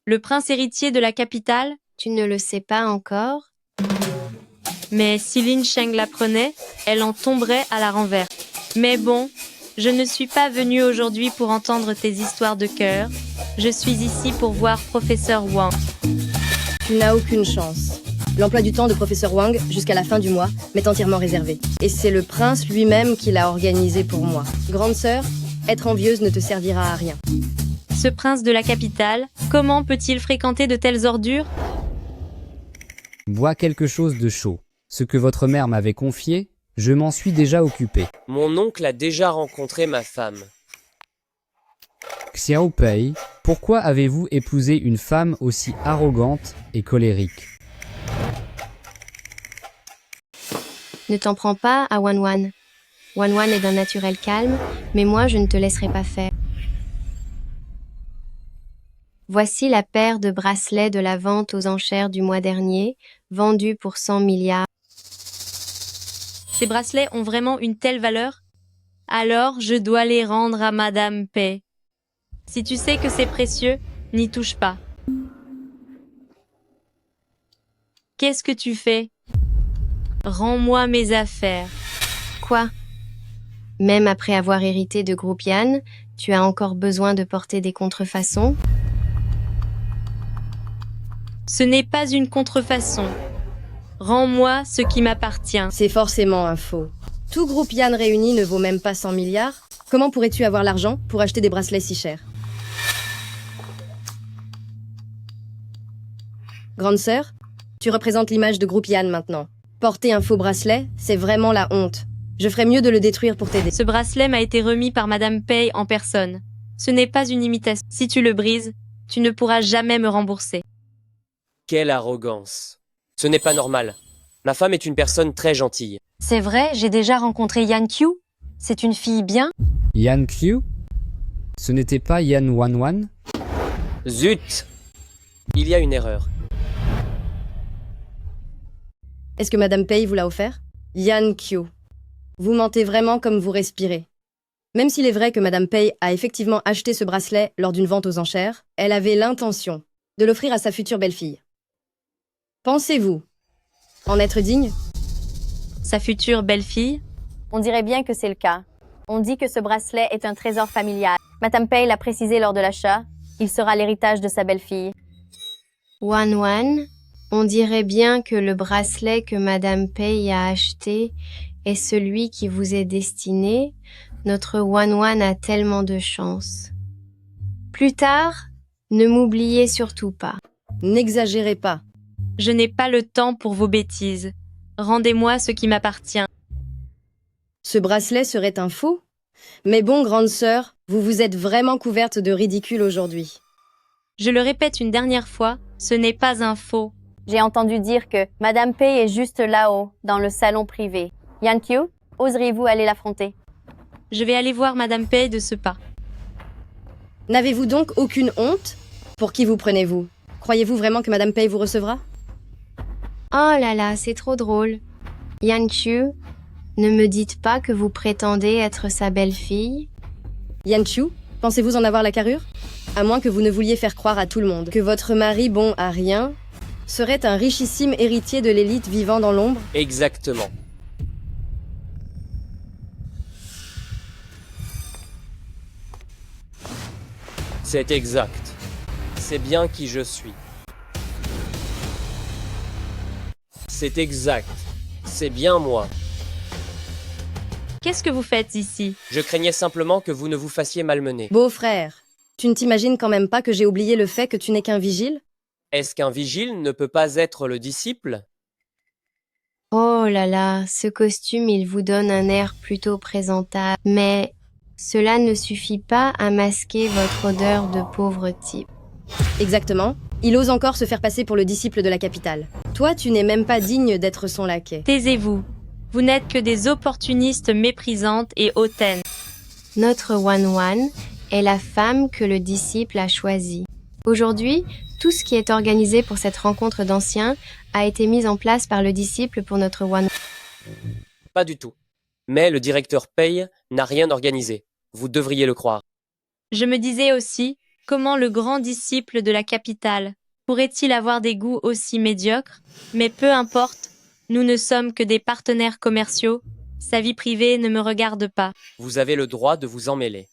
Le prince héritier de la capitale? Tu ne le sais pas encore? Mais si Lin Sheng l'apprenait, elle en tomberait à la renverse. Mais bon, je ne suis pas venue aujourd'hui pour entendre tes histoires de cœur. Je suis ici pour voir professeur Wang. Tu n'as aucune chance. L'emploi du temps de professeur Wang jusqu'à la fin du mois m'est entièrement réservé. Et c'est le prince lui-même qui l'a organisé pour moi. Grande sœur, être envieuse ne te servira à rien. Ce prince de la capitale, comment peut-il fréquenter de telles ordures? Bois quelque chose de chaud. Ce que votre mère m'avait confié, je m'en suis déjà occupé. Mon oncle a déjà rencontré ma femme. Xiao Pei, pourquoi avez-vous épousé une femme aussi arrogante et colérique? Ne t'en prends pas à Wan Wan. Wan Wan est d'un naturel calme, mais moi je ne te laisserai pas faire. Voici la paire de bracelets de la vente aux enchères du mois dernier, vendus pour 100 milliards. Ces bracelets ont vraiment une telle valeur? Alors je dois les rendre à Madame Pei. Si tu sais que c'est précieux, n'y touche pas. Qu'est-ce que tu fais? Rends-moi mes affaires. Quoi? Même après avoir hérité de Groupe Yan, tu as encore besoin de porter des contrefaçons? Ce n'est pas une contrefaçon. Rends-moi ce qui m'appartient. C'est forcément un faux. Tout Groupe Yan réuni ne vaut même pas 100 milliards. Comment pourrais-tu avoir l'argent pour acheter des bracelets si chers? Grande sœur, tu représentes l'image de Groupe Yan maintenant. Porter un faux bracelet, c'est vraiment la honte. Je ferais mieux de le détruire pour t'aider. Ce bracelet m'a été remis par Madame Pei en personne. Ce n'est pas une imitation. Si tu le brises, tu ne pourras jamais me rembourser. Quelle arrogance. Ce n'est pas normal. Ma femme est une personne très gentille. C'est vrai, j'ai déjà rencontré Yan Qiu. C'est une fille bien. Yan Qiu? Ce n'était pas Yan Wan Wan? Zut! Il y a une erreur. Est-ce que Madame Pei vous l'a offert? Yan Qiu. Vous mentez vraiment comme vous respirez. Même s'il est vrai que Madame Pei a effectivement acheté ce bracelet lors d'une vente aux enchères, elle avait l'intention de l'offrir à sa future belle-fille. Pensez-vous en être digne? Sa future belle-fille? On dirait bien que c'est le cas. On dit que ce bracelet est un trésor familial. Madame Pei l'a précisé lors de l'achat. Il sera l'héritage de sa belle-fille. Wan Wan, on dirait bien que le bracelet que Madame Pei a acheté est celui qui vous est destiné. Notre Wan Wan a tellement de chance. Plus tard, ne m'oubliez surtout pas. N'exagérez pas. Je n'ai pas le temps pour vos bêtises. Rendez-moi ce qui m'appartient. Ce bracelet serait un faux? Mais bon, grande sœur, vous vous êtes vraiment couverte de ridicule aujourd'hui. Je le répète une dernière fois, ce n'est pas un faux. J'ai entendu dire que Madame Pei est juste là-haut, dans le salon privé. Yan Qiu, oseriez-vous aller l'affronter? Je vais aller voir Madame Pei de ce pas. N'avez-vous donc aucune honte? Pour qui vous prenez-vous? Croyez-vous vraiment que Madame Pei vous recevra? Oh là là, c'est trop drôle. Yan Qiu, ne me dites pas que vous prétendez être sa belle-fille. Yan Qiu, pensez-vous en avoir la carrure? À moins que vous ne vouliez faire croire à tout le monde que votre mari bon à rien serait un richissime héritier de l'élite vivant dans l'ombre? Exactement. C'est exact. C'est bien qui je suis. C'est exact. C'est bien moi. Qu'est-ce que vous faites ici? Je craignais simplement que vous ne vous fassiez malmener. Beau-frère, tu ne t'imagines quand même pas que j'ai oublié le fait que tu n'es qu'un vigile? Est-ce qu'un vigile ne peut pas être le disciple? Oh là là, ce costume, il vous donne un air plutôt présentable. Mais cela ne suffit pas à masquer votre odeur de pauvre type. Exactement. Il ose encore se faire passer pour le disciple de la capitale. Toi, tu n'es même pas digne d'être son laquais. Taisez-vous. Vous n'êtes que des opportunistes méprisantes et hautaines. Notre Wan Wan est la femme que le disciple a choisie. Aujourd'hui, tout ce qui est organisé pour cette rencontre d'anciens a été mis en place par le disciple pour notre Wan Wan. Pas du tout. Mais le directeur Pei n'a rien organisé. Vous devriez le croire. Je me disais aussi, comment le grand disciple de la capitale pourrait-il avoir des goûts aussi médiocres? Mais peu importe, nous ne sommes que des partenaires commerciaux. Sa vie privée ne me regarde pas. Vous avez le droit de vous en mêler.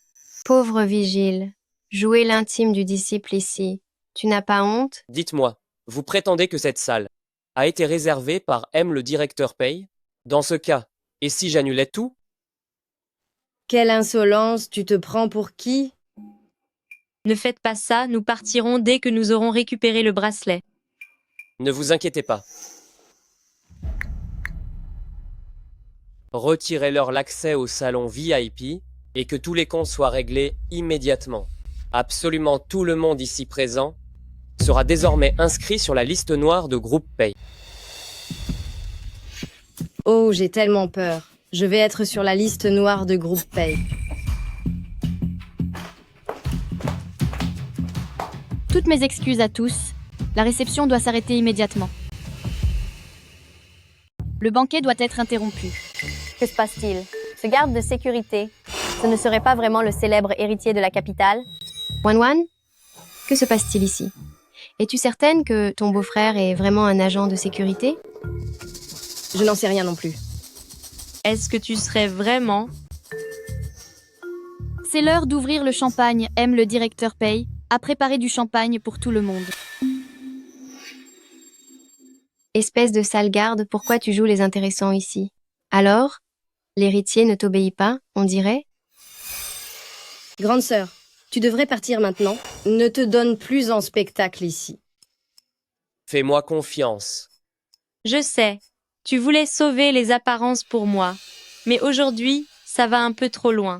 Pauvre Vigile, jouer l'intime du disciple ici. Tu n'as pas honte? Dites-moi, vous prétendez que cette salle a été réservée par M le directeur Pei? Dans ce cas, et si j'annulais tout? Quelle insolence, tu te prends pour qui? Ne faites pas ça, nous partirons dès que nous aurons récupéré le bracelet. Ne vous inquiétez pas. Retirez-leur l'accès au salon VIP et que tous les comptes soient réglés immédiatement. Absolument tout le monde ici présent sera désormais inscrit sur la liste noire de Groupe Pay. Oh, j'ai tellement peur. Je vais être sur la liste noire de Groupe Pay. Toutes mes excuses à tous. La réception doit s'arrêter immédiatement. Le banquet doit être interrompu. Que se passe-t-il? Ce garde de sécurité, ce ne serait pas vraiment le célèbre héritier de la capitale? Wan, que se passe-t-il ici? Es-tu certaine que ton beau-frère est vraiment un agent de sécurité? Je n'en sais rien non plus. Est-ce que tu serais vraiment... C'est l'heure d'ouvrir le champagne, aime le directeur Pei, à préparer du champagne pour tout le monde. Espèce de sale garde, pourquoi tu joues les intéressants ici? Alors, l'héritier ne t'obéit pas, on dirait? Grande sœur, tu devrais partir maintenant. Ne te donne plus en spectacle ici. Fais-moi confiance. Je sais, tu voulais sauver les apparences pour moi, mais aujourd'hui, ça va un peu trop loin.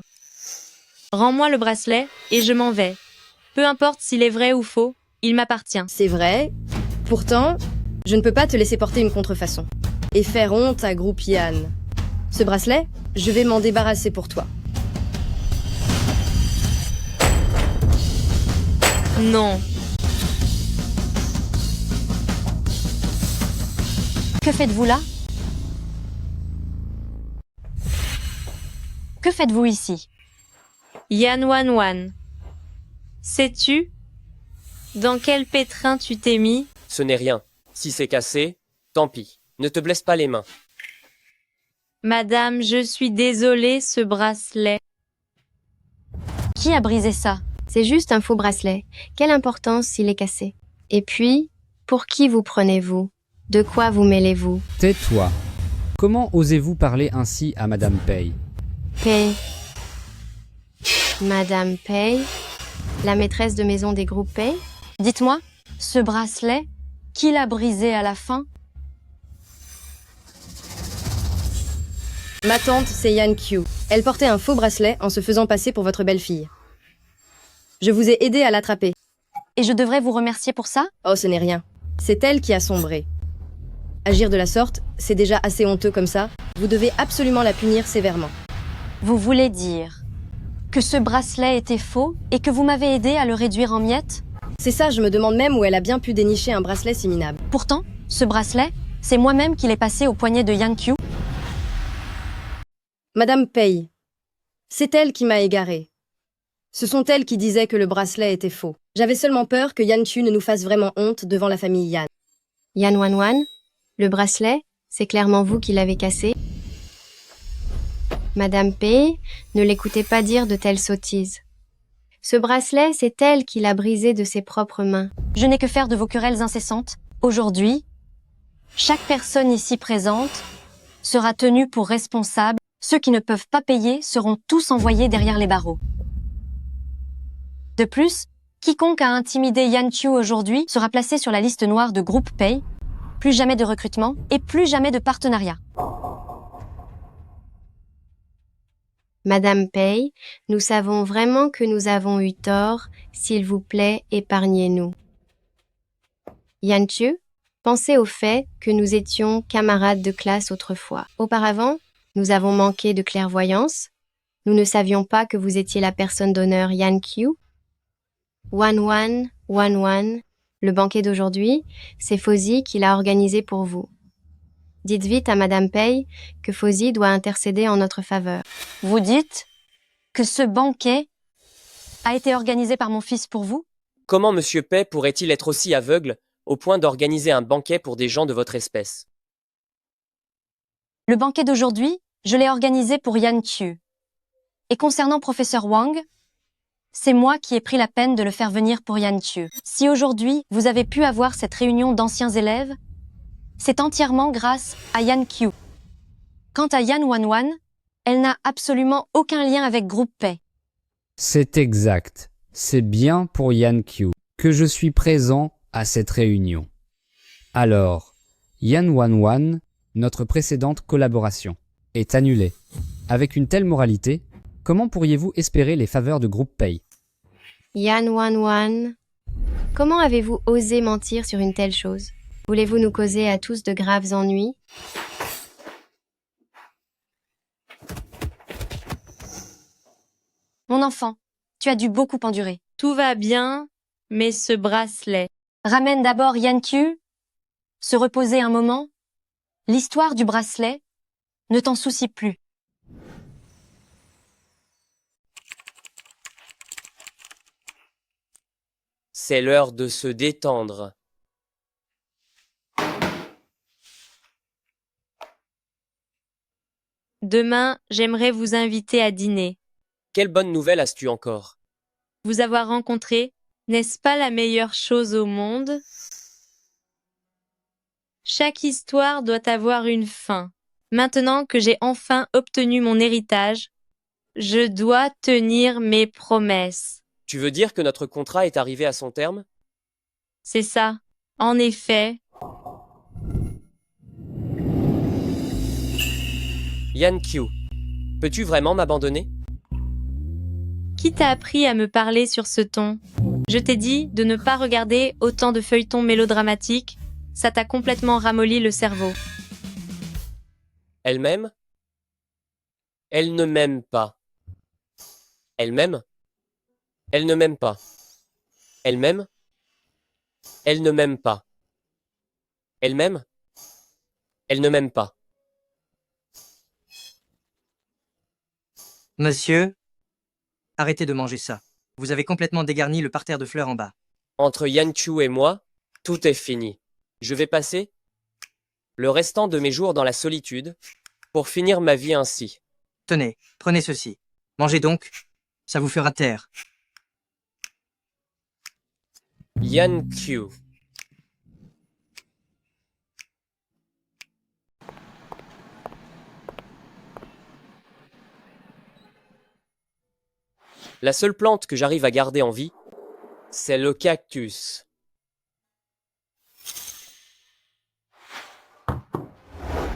Rends-moi le bracelet et je m'en vais. Peu importe s'il est vrai ou faux, il m'appartient. C'est vrai. Pourtant, je ne peux pas te laisser porter une contrefaçon. Et faire honte à Groupe Yann. Ce bracelet, je vais m'en débarrasser pour toi. Non. Que faites-vous là? Que faites-vous ici? Yan Wan. Sais-tu dans quel pétrin tu t'es mis? Ce n'est rien. Si c'est cassé, tant pis. Ne te blesse pas les mains. Madame, je suis désolée, ce bracelet. Qui a brisé ça? C'est juste un faux bracelet. Quelle importance s'il est cassé? Et puis, pour qui vous prenez-vous? De quoi vous mêlez-vous? Tais-toi. Comment osez-vous parler ainsi à Madame Pei? Pei. Madame Pei? La maîtresse de maison des groupes Pei? Dites-moi, ce bracelet, qui l'a brisé à la fin? Ma tante, c'est Yan Q. Elle portait un faux bracelet en se faisant passer pour votre belle-fille. Je vous ai aidé à l'attraper. Et je devrais vous remercier pour ça? Oh, ce n'est rien. C'est elle qui a sombré. Agir de la sorte, c'est déjà assez honteux comme ça. Vous devez absolument la punir sévèrement. Vous voulez dire que ce bracelet était faux et que vous m'avez aidé à le réduire en miettes? C'est ça, je me demande même où elle a bien pu dénicher un bracelet si minable. Pourtant, ce bracelet, c'est moi-même qui l'ai passé au poignet de Yang Q. Madame Pei, c'est elle qui m'a égaré. Ce sont elles qui disaient que le bracelet était faux. J'avais seulement peur que Yan Chu ne nous fasse vraiment honte devant la famille Yan. Yan Wan, le bracelet, c'est clairement vous qui l'avez cassé. Madame Pei, ne l'écoutez pas dire de telles sottises. Ce bracelet, c'est elle qui l'a brisé de ses propres mains. Je n'ai que faire de vos querelles incessantes. Aujourd'hui, chaque personne ici présente sera tenue pour responsable. Ceux qui ne peuvent pas payer seront tous envoyés derrière les barreaux. De plus, quiconque a intimidé Yan Chu aujourd'hui sera placé sur la liste noire de Groupe Pay. Plus jamais de recrutement et plus jamais de partenariat. Madame Pei, nous savons vraiment que nous avons eu tort. S'il vous plaît, épargnez-nous. Yan Chu, pensez au fait que nous étions camarades de classe autrefois. Auparavant, nous avons manqué de clairvoyance. Nous ne savions pas que vous étiez la personne d'honneur Yan Q. Wan, le banquet d'aujourd'hui, c'est Fauzi qui l'a organisé pour vous. Dites vite à Madame Pei que Fauzi doit intercéder en notre faveur. Vous dites que ce banquet a été organisé par mon fils pour vous? Comment Monsieur Pei pourrait-il être aussi aveugle au point d'organiser un banquet pour des gens de votre espèce? Le banquet d'aujourd'hui, je l'ai organisé pour Yan Qiu. Et concernant professeur Wang, c'est moi qui ai pris la peine de le faire venir pour Yan Qiu. Si aujourd'hui, vous avez pu avoir cette réunion d'anciens élèves, c'est entièrement grâce à Yan Qiu. Quant à Yan Wanwan, elle n'a absolument aucun lien avec Groupe Pei. C'est exact. C'est bien pour Yan Qiu que je suis présent à cette réunion. Alors, Yan Wanwan, notre précédente collaboration, est annulée. Avec une telle moralité, comment pourriez-vous espérer les faveurs de Groupe Pei? Yan Wanwan, comment avez-vous osé mentir sur une telle chose? Voulez-vous nous causer à tous de graves ennuis? Mon enfant, tu as dû beaucoup endurer. Tout va bien, mais ce bracelet. Ramène d'abord Yan Qiu, se reposer un moment. L'histoire du bracelet, ne t'en soucie plus. C'est l'heure de se détendre. Demain, j'aimerais vous inviter à dîner. Quelle bonne nouvelle as-tu encore? Vous avoir rencontré, n'est-ce pas la meilleure chose au monde? Chaque histoire doit avoir une fin. Maintenant que j'ai enfin obtenu mon héritage, je dois tenir mes promesses. Tu veux dire que notre contrat est arrivé à son terme? C'est ça. En effet. Yan Qiu, peux-tu vraiment m'abandonner? Qui t'a appris à me parler sur ce ton? Je t'ai dit de ne pas regarder autant de feuilletons mélodramatiques. Ça t'a complètement ramolli le cerveau. Elle m'aime? Elle ne m'aime pas. Elle m'aime? Elle ne m'aime pas. Elle m'aime? Elle ne m'aime pas. Elle m'aime? Elle ne m'aime pas. Monsieur, arrêtez de manger ça. Vous avez complètement dégarni le parterre de fleurs en bas. Entre Yan Qiu et moi, tout est fini. Je vais passer le restant de mes jours dans la solitude pour finir ma vie ainsi. Tenez, prenez ceci. Mangez donc, ça vous fera taire. Yan Qiu. La seule plante que j'arrive à garder en vie, c'est le cactus.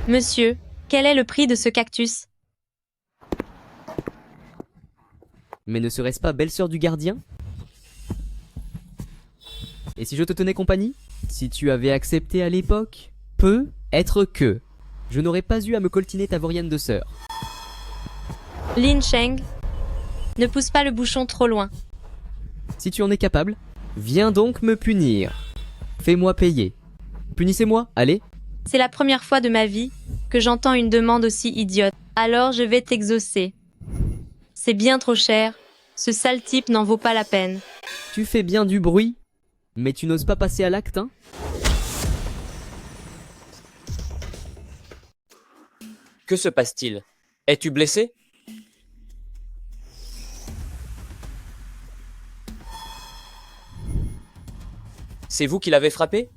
Monsieur, quel est le prix de ce cactus? Mais ne serait-ce pas belle-sœur du gardien? Et si je te tenais compagnie? Si tu avais accepté à l'époque, peut être que je n'aurais pas eu à me coltiner ta vaurienne de sœur. Lin Sheng, ne pousse pas le bouchon trop loin. Si tu en es capable, viens donc me punir. Fais-moi payer. Punissez-moi, allez. C'est la première fois de ma vie que j'entends une demande aussi idiote. Alors je vais t'exaucer. C'est bien trop cher. Ce sale type n'en vaut pas la peine. Tu fais bien du bruit, mais tu n'oses pas passer à l'acte, hein? Que se passe-t-il? Es-tu blessé? C'est vous qui l'avez frappé?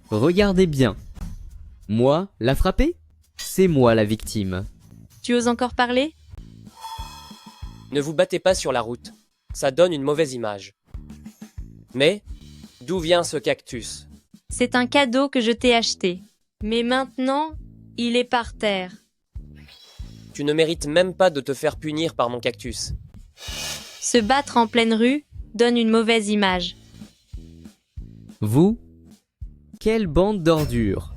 Regardez bien. Moi, la frapper? C'est moi la victime. Tu oses encore parler? Ne vous battez pas sur la route. Ça donne une mauvaise image. Mais, d'où vient ce cactus? C'est un cadeau que je t'ai acheté. Mais maintenant, il est par terre. Tu ne mérites même pas de te faire punir par mon cactus. Se battre en pleine rue donne une mauvaise image. Vous? Quelle bande d'ordures!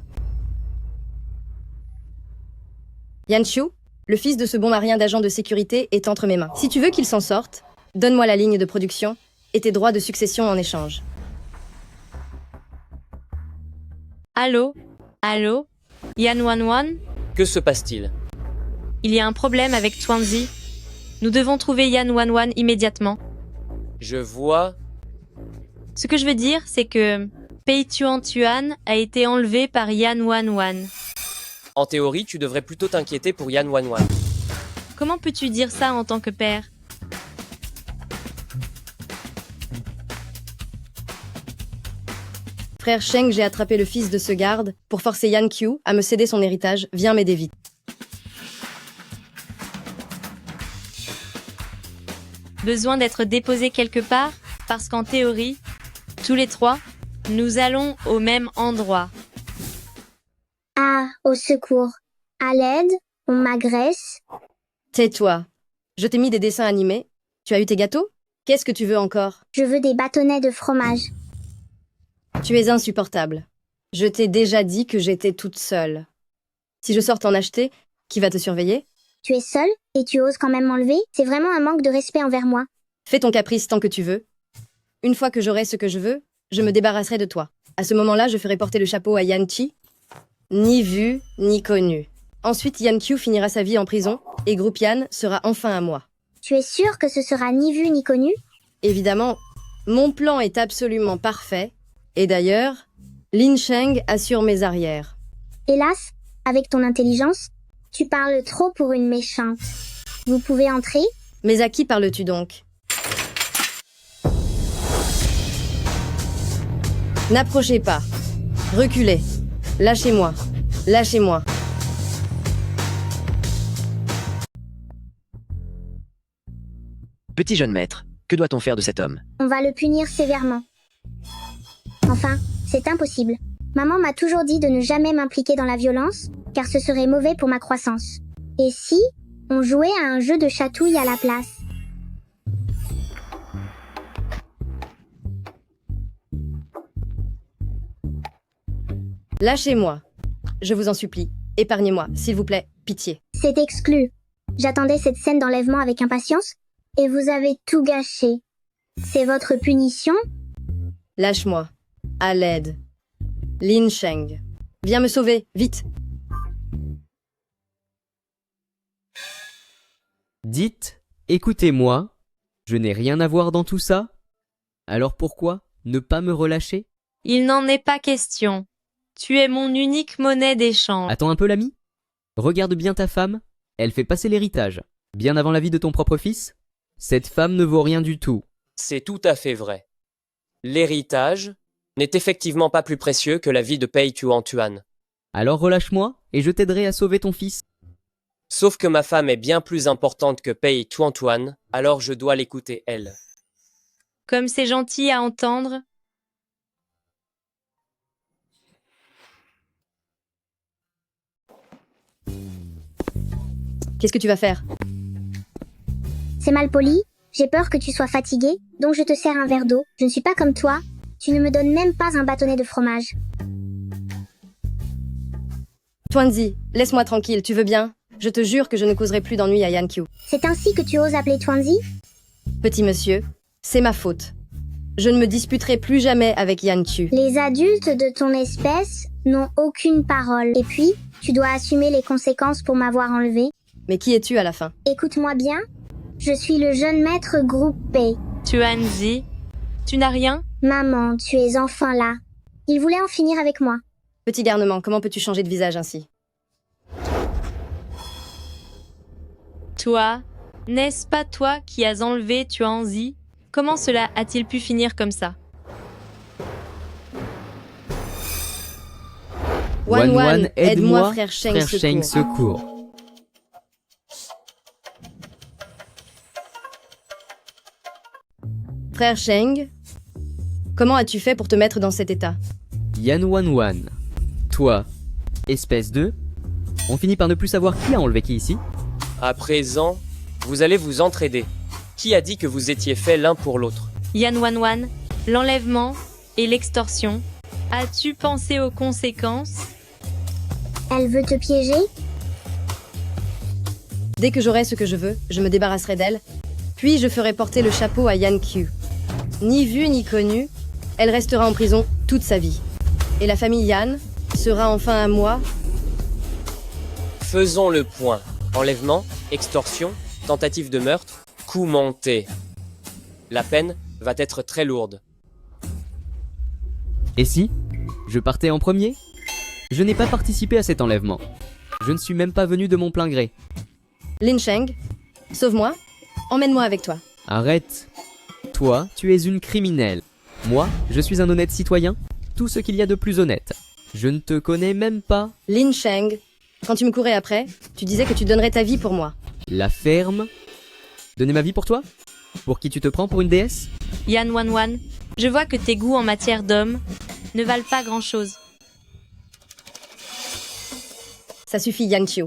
Yan Qiu, le fils de ce bon marien d'agent de sécurité, est entre mes mains. Si tu veux qu'il s'en sorte, donne-moi la ligne de production et tes droits de succession en échange. Allô? Allô? Yan Wanwan, Que se passe-t-il? il y a un problème avec Tuanzi. Nous devons trouver Yan Wanwan immédiatement. Je vois... Ce que je veux dire, c'est que Pei Tuan a été enlevé par Yan Wanwan. En théorie, tu devrais plutôt t'inquiéter pour Yan Wanwan. Comment peux-tu dire ça en tant que père? Frère Sheng, j'ai attrapé le fils de ce garde pour forcer Yan Qiu à me céder son héritage. Viens m'aider vite. Besoin d'être déposé quelque part? Parce qu'en théorie, tous les trois, nous allons au même endroit. Ah, au secours. À l'aide, on m'agresse. Tais-toi. Je t'ai mis des dessins animés. Tu as eu tes gâteaux? Qu'est-ce que tu veux encore? Je veux des bâtonnets de fromage. Tu es insupportable. Je t'ai déjà dit que j'étais toute seule. Si je sors t'en acheter, qui va te surveiller? Tu es seule et tu oses quand même m'enlever? C'est vraiment un manque de respect envers moi. Fais ton caprice tant que tu veux. Une fois que j'aurai ce que je veux, je me débarrasserai de toi. À ce moment-là, je ferai porter le chapeau à Yan Qi. Ni vu, ni connu. Ensuite, Yan Qiu finira sa vie en prison et Groupe Yan sera enfin à moi. Tu es sûre que ce sera ni vu ni connu? Évidemment, mon plan est absolument parfait. Et d'ailleurs, Lin Sheng assure mes arrières. Hélas, avec ton intelligence, tu parles trop pour une méchante. Vous pouvez entrer? Mais à qui parles-tu donc? N'approchez pas. Reculez. Lâchez-moi. Lâchez-moi. Petit jeune maître, que doit-on faire de cet homme? On va le punir sévèrement. Enfin, c'est impossible. Maman m'a toujours dit de ne jamais m'impliquer dans la violence, car ce serait mauvais pour ma croissance. Et si on jouait à un jeu de chatouille à la place? Lâchez-moi. Je vous en supplie. Épargnez-moi, s'il vous plaît. Pitié. C'est exclu. J'attendais cette scène d'enlèvement avec impatience, et vous avez tout gâché. C'est votre punition? Lâche-moi. À l'aide. Lin Sheng. Viens me sauver, vite. Dites, écoutez-moi, je n'ai rien à voir dans tout ça. Alors pourquoi ne pas me relâcher? Il n'en est pas question. Tu es mon unique monnaie d'échange. Attends un peu l'ami. Regarde bien ta femme, elle fait passer l'héritage. Bien avant la vie de ton propre fils. Cette femme ne vaut rien du tout. C'est tout à fait vrai. L'héritage n'est effectivement pas plus précieux que la vie de Pei Tuan. Alors relâche-moi et je t'aiderai à sauver ton fils. Sauf que ma femme est bien plus importante que Pei Tuan, alors je dois l'écouter elle. Comme c'est gentil à entendre. Qu'est-ce que tu vas faire? C'est mal poli, j'ai peur que tu sois fatigué, donc je te sers un verre d'eau. Je ne suis pas comme toi, tu ne me donnes même pas un bâtonnet de fromage. Tuanzi, laisse-moi tranquille, tu veux bien? Je te jure que je ne causerai plus d'ennui à Yan Qiu. C'est ainsi que tu oses appeler Tuanzi? Petit monsieur, c'est ma faute. Je ne me disputerai plus jamais avec Yan Qiu. Les adultes de ton espèce n'ont aucune parole. Et puis, tu dois assumer les conséquences pour m'avoir enlevé. Mais qui es-tu à la fin? Écoute-moi bien, je suis le jeune maître Groupe P. Tuanzi, tu n'as rien? Maman, tu es enfin là. Il voulait en finir avec moi. Petit garnement, comment peux-tu changer de visage ainsi? Toi, n'est-ce pas toi qui as enlevé Tuanzi? Comment cela a-t-il pu finir comme ça? Wan, aide-moi, frère Sheng, secours. Frère Sheng, comment as-tu fait pour te mettre dans cet état? Yan Wanwan, toi, espèce de... On finit par ne plus savoir qui a enlevé qui ici. À présent, vous allez vous entraider. Qui a dit que vous étiez faits l'un pour l'autre? Yan Wanwan, l'enlèvement et l'extorsion. As-tu pensé aux conséquences? Elle veut te piéger? Dès que j'aurai ce que je veux, je me débarrasserai d'elle, puis je ferai porter le chapeau à Yan Qiu. Ni vue ni connue, elle restera en prison toute sa vie. Et la famille Yan sera enfin à moi, Faisons le point. Enlèvement, extorsion, tentative de meurtre, coup monté. La peine va être très lourde. Et si je partais en premier? Je n'ai pas participé à cet enlèvement. Je ne suis même pas venu de mon plein gré. Lin Sheng, sauve-moi. Emmène-moi avec toi. Arrête. Toi, tu es une criminelle. Moi, je suis un honnête citoyen. Tout ce qu'il y a de plus honnête. Je ne te connais même pas. Lin Sheng, quand tu me courais après, tu disais que tu donnerais ta vie pour moi. La ferme. Donner ma vie pour toi? Pour qui tu te prends, pour une déesse? Yan Wan Wan, je vois que tes goûts en matière d'homme ne valent pas grand-chose. Ça suffit, Yang Qiu.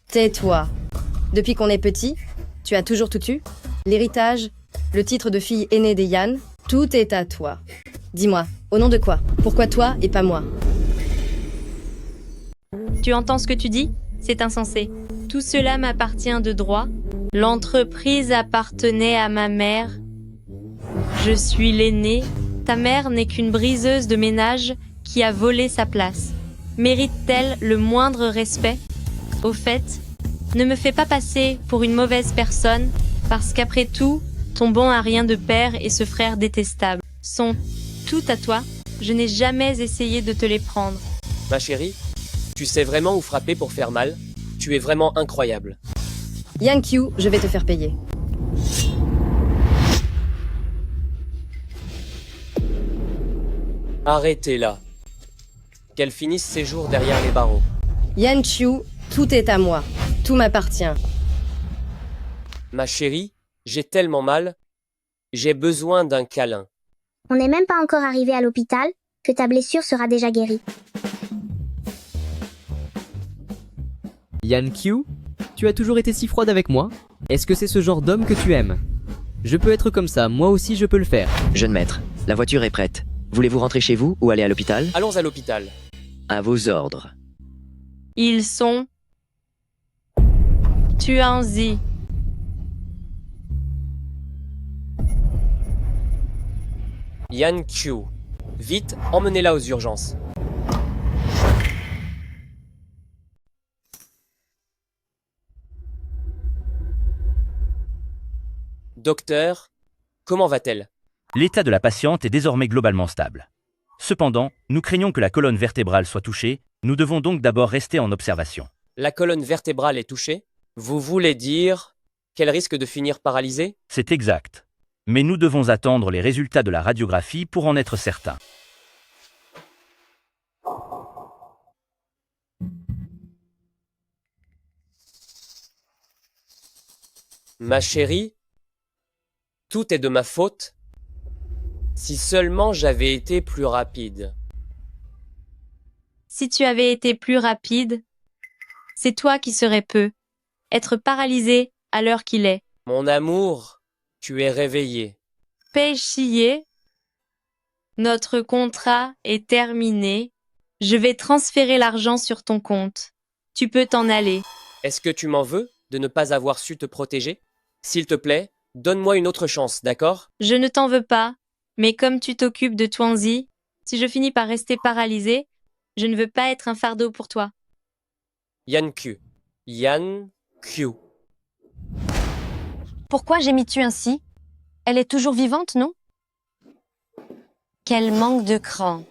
Tais-toi. Depuis qu'on est petit, tu as toujours tout eu. L'héritage, le titre de fille aînée des Yan, tout est à toi. Dis-moi, au nom de quoi? Pourquoi toi et pas moi? Tu entends ce que tu dis? C'est insensé. Tout cela m'appartient de droit. L'entreprise appartenait à ma mère. Je suis l'aînée. Ta mère n'est qu'une briseuse de ménage qui a volé sa place. Mérite-t-elle le moindre respect? Au fait, ne me fais pas passer pour une mauvaise personne, parce qu'après tout, ton bon à rien de père et ce frère détestable sont tout à toi. Je n'ai jamais essayé de te les prendre. Ma chérie, tu sais vraiment où frapper pour faire mal? Tu es vraiment incroyable. Yang Qiu, je vais te faire payer. Arrêtez-la. Qu'elle finisse ses jours derrière les barreaux. Yan Qiu, tout est à moi. Tout m'appartient. Ma chérie, j'ai tellement mal. J'ai besoin d'un câlin. On n'est même pas encore arrivé à l'hôpital, que ta blessure sera déjà guérie. Yan Qiu, tu as toujours été si froide avec moi. Est-ce que c'est ce genre d'homme que tu aimes? Je peux être comme ça, moi aussi je peux le faire. Jeune maître, la voiture est prête. Voulez-vous rentrer chez vous ou aller à l'hôpital? Allons à l'hôpital. À vos ordres. Ils sont... Tuanzi. Yan Qiu. Vite, emmenez-la aux urgences. Docteur, comment va-t-elle? L'état de la patiente est désormais globalement stable. Cependant, nous craignons que la colonne vertébrale soit touchée, nous devons donc d'abord rester en observation. La colonne vertébrale est touchée? Vous voulez dire qu'elle risque de finir paralysée? C'est exact. Mais nous devons attendre les résultats de la radiographie pour en être certains. Ma chérie, tout est de ma faute. Si seulement j'avais été plus rapide. Si tu avais été plus rapide, c'est toi qui serais peu. Être paralysé à l'heure qu'il est. Mon amour, tu es réveillé. Pei Chiye, notre contrat est terminé. Je vais transférer l'argent sur ton compte. Tu peux t'en aller. Est-ce que tu m'en veux de ne pas avoir su te protéger? S'il te plaît, donne-moi une autre chance, d'accord? Je ne t'en veux pas, mais comme tu t'occupes de Tuanzi, si je finis par rester paralysé, je ne veux pas être un fardeau pour toi. Yan Qiu. Yan Qiu. Pourquoi j'ai mis tu ainsi? Elle est toujours vivante, non? Quel manque de cran.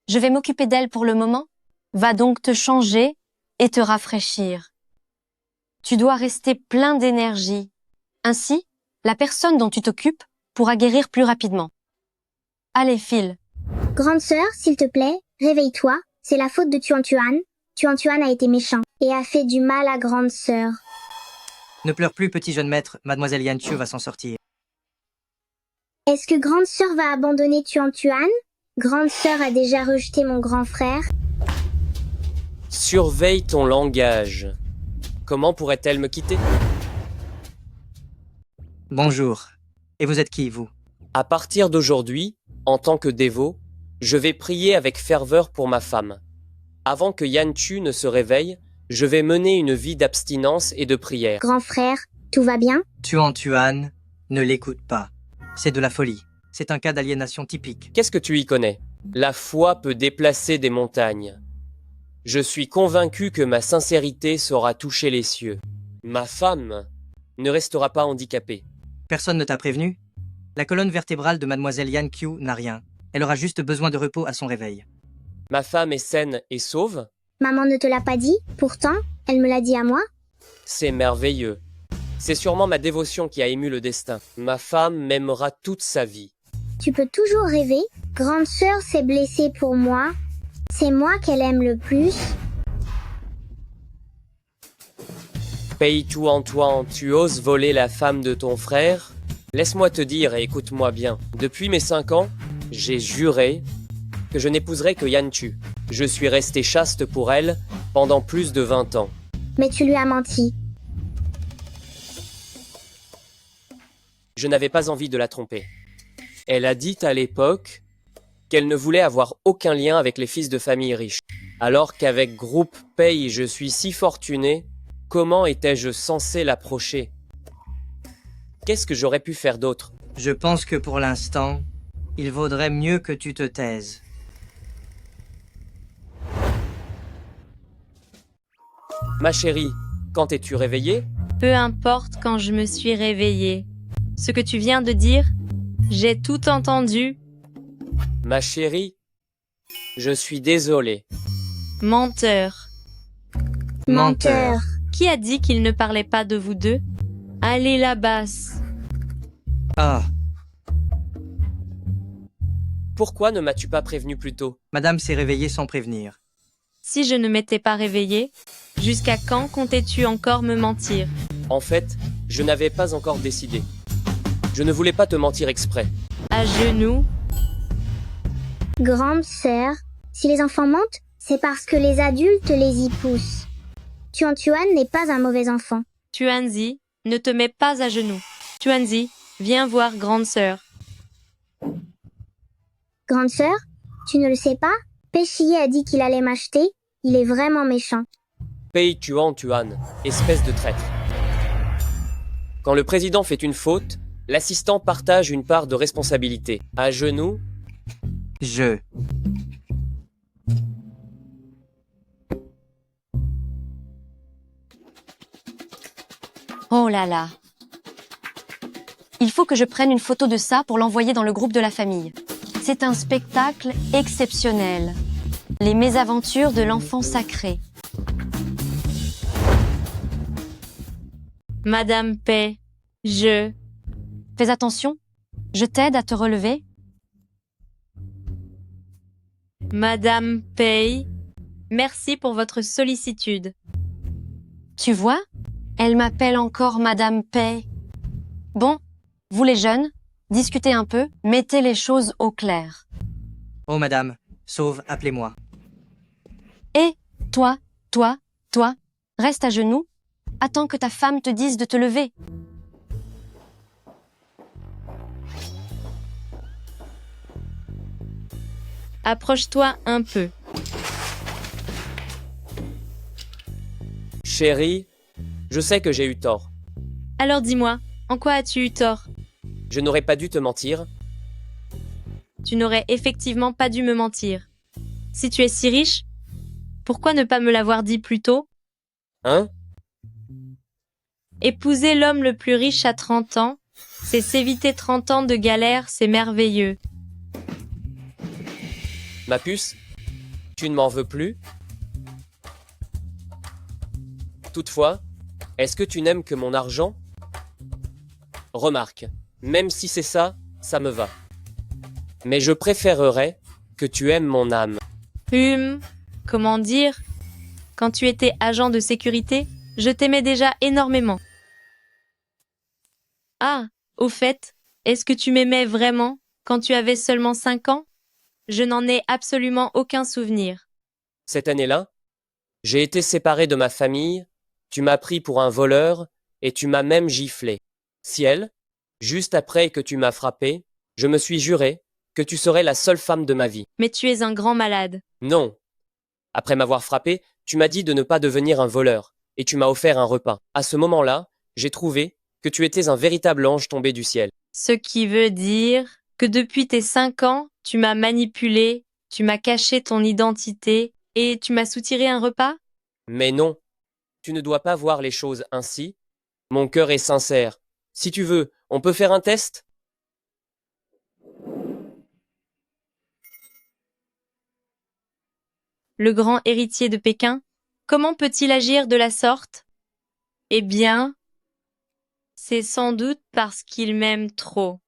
Je vais m'occuper d'elle pour le moment. Va donc te changer et te rafraîchir. Tu dois rester plein d'énergie. Ainsi, la personne dont tu t'occupes pourra guérir plus rapidement. Allez, file. Grande sœur, s'il te plaît, réveille-toi. C'est la faute de Tuan Tuan. Tuan Tuan a été méchant et a fait du mal à grande sœur. Ne pleure plus, petit jeune maître. Mademoiselle Yan Qiu va s'en sortir. Est-ce que grande sœur va abandonner Tuan Tuan? Grande sœur a déjà rejeté mon grand frère. Surveille ton langage. Comment pourrait-elle me quitter? Bonjour. Et vous êtes qui, vous? À partir d'aujourd'hui, en tant que dévot, je vais prier avec ferveur pour ma femme. Avant que Yan Qiu ne se réveille, je vais mener une vie d'abstinence et de prière. Grand frère, tout va bien? Tuan Tuan, ne l'écoute pas. C'est de la folie. C'est un cas d'aliénation typique. Qu'est-ce que tu y connais? La foi peut déplacer des montagnes. Je suis convaincu que ma sincérité saura toucher les cieux. Ma femme ne restera pas handicapée. Personne ne t'a prévenu? La colonne vertébrale de mademoiselle Yan Q n'a rien. Elle aura juste besoin de repos à son réveil. Ma femme est saine et sauve? Maman ne te l'a pas dit? Pourtant, elle me l'a dit à moi. C'est merveilleux. C'est sûrement ma dévotion qui a ému le destin. Ma femme m'aimera toute sa vie. Tu peux toujours rêver. Grande sœur s'est blessée pour moi. C'est moi qu'elle aime le plus. Paye-tu Antoine, tu oses voler la femme de ton frère? Laisse-moi te dire et écoute-moi bien. Depuis mes 5 ans, j'ai juré que je n'épouserai que Yan Tu. Je suis resté chaste pour elle pendant plus de 20 ans. Mais tu lui as menti. Je n'avais pas envie de la tromper. Elle a dit à l'époque qu'elle ne voulait avoir aucun lien avec les fils de famille riches. Alors qu'avec Groupe Pay, je suis si fortuné, comment étais-je censé l'approcher? Qu'est-ce que j'aurais pu faire d'autre? Je pense que pour l'instant, il vaudrait mieux que tu te taises. Ma chérie, quand es-tu réveillée? Peu importe quand je me suis réveillée. Ce que tu viens de dire, j'ai tout entendu. Ma chérie, je suis désolé. Menteur. Menteur. Qui a dit qu'il ne parlait pas de vous deux? Allez la basse. Ah, Pourquoi ne m'as-tu pas prévenu plus tôt? madame s'est réveillée sans prévenir. Si je ne m'étais pas réveillée, jusqu'à quand comptais-tu encore me mentir? En fait, je n'avais pas encore décidé. Je ne voulais pas te mentir exprès. À genoux, Grande sœur, si les enfants mentent, c'est parce que les adultes les y poussent. Tuan n'est pas un mauvais enfant. Tuanzi, ne te mets pas à genoux. Tuanzi, viens voir grande sœur. Grande sœur, tu ne le sais pas? Péchier a dit qu'il allait m'acheter. Il est vraiment méchant. Paye Tuan, espèce de traître. Quand le président fait une faute, l'assistant partage une part de responsabilité. À genoux, Je. Oh là là. Il faut que je prenne une photo de ça pour l'envoyer dans le groupe de la famille. C'est un spectacle exceptionnel. Les mésaventures de l'enfant sacré. Madame Pay, je... Fais attention. Je t'aide à te relever. Madame Pay, merci pour votre sollicitude. Tu vois? Elle m'appelle encore Madame Pay. Bon, vous les jeunes, discutez un peu, mettez les choses au clair. Oh madame, sauve, appelez-moi. Et toi, reste à genoux. Attends que ta femme te dise de te lever. Approche-toi un peu. chérie, je sais que j'ai eu tort. Alors dis-moi, en quoi as-tu eu tort? Je n'aurais pas dû te mentir. Tu n'aurais effectivement pas dû me mentir. Si tu es si riche, pourquoi ne pas me l'avoir dit plus tôt? Hein? Épouser l'homme le plus riche à 30 ans, c'est s'éviter 30 ans de galère, c'est merveilleux. Ma puce, tu ne m'en veux plus? Toutefois, est-ce que tu n'aimes que mon argent? Remarque, même si c'est ça, ça me va. Mais je préférerais que tu aimes mon âme. Comment dire? Quand tu étais agent de sécurité, je t'aimais déjà énormément. Ah, au fait, est-ce que tu m'aimais vraiment quand tu avais seulement 5 ans? Je n'en ai absolument aucun souvenir. Cette année-là, j'ai été séparé de ma famille, tu m'as pris pour un voleur et tu m'as même giflé. Ciel, juste après que tu m'as frappé, je me suis juré que tu serais la seule femme de ma vie. Mais tu es un grand malade. Non. Après m'avoir frappé, tu m'as dit de ne pas devenir un voleur et tu m'as offert un repas. À ce moment-là, j'ai trouvé que tu étais un véritable ange tombé du ciel. Ce qui veut dire que depuis tes 5 ans, tu m'as manipulé, tu m'as caché ton identité Et tu m'as soutiré un repas? Mais non, tu ne dois pas voir les choses ainsi. Mon cœur est sincère. Si tu veux, on peut faire un test? Le grand héritier de Pékin, comment peut-il agir de la sorte? Eh bien, c'est sans doute parce qu'il m'aime trop.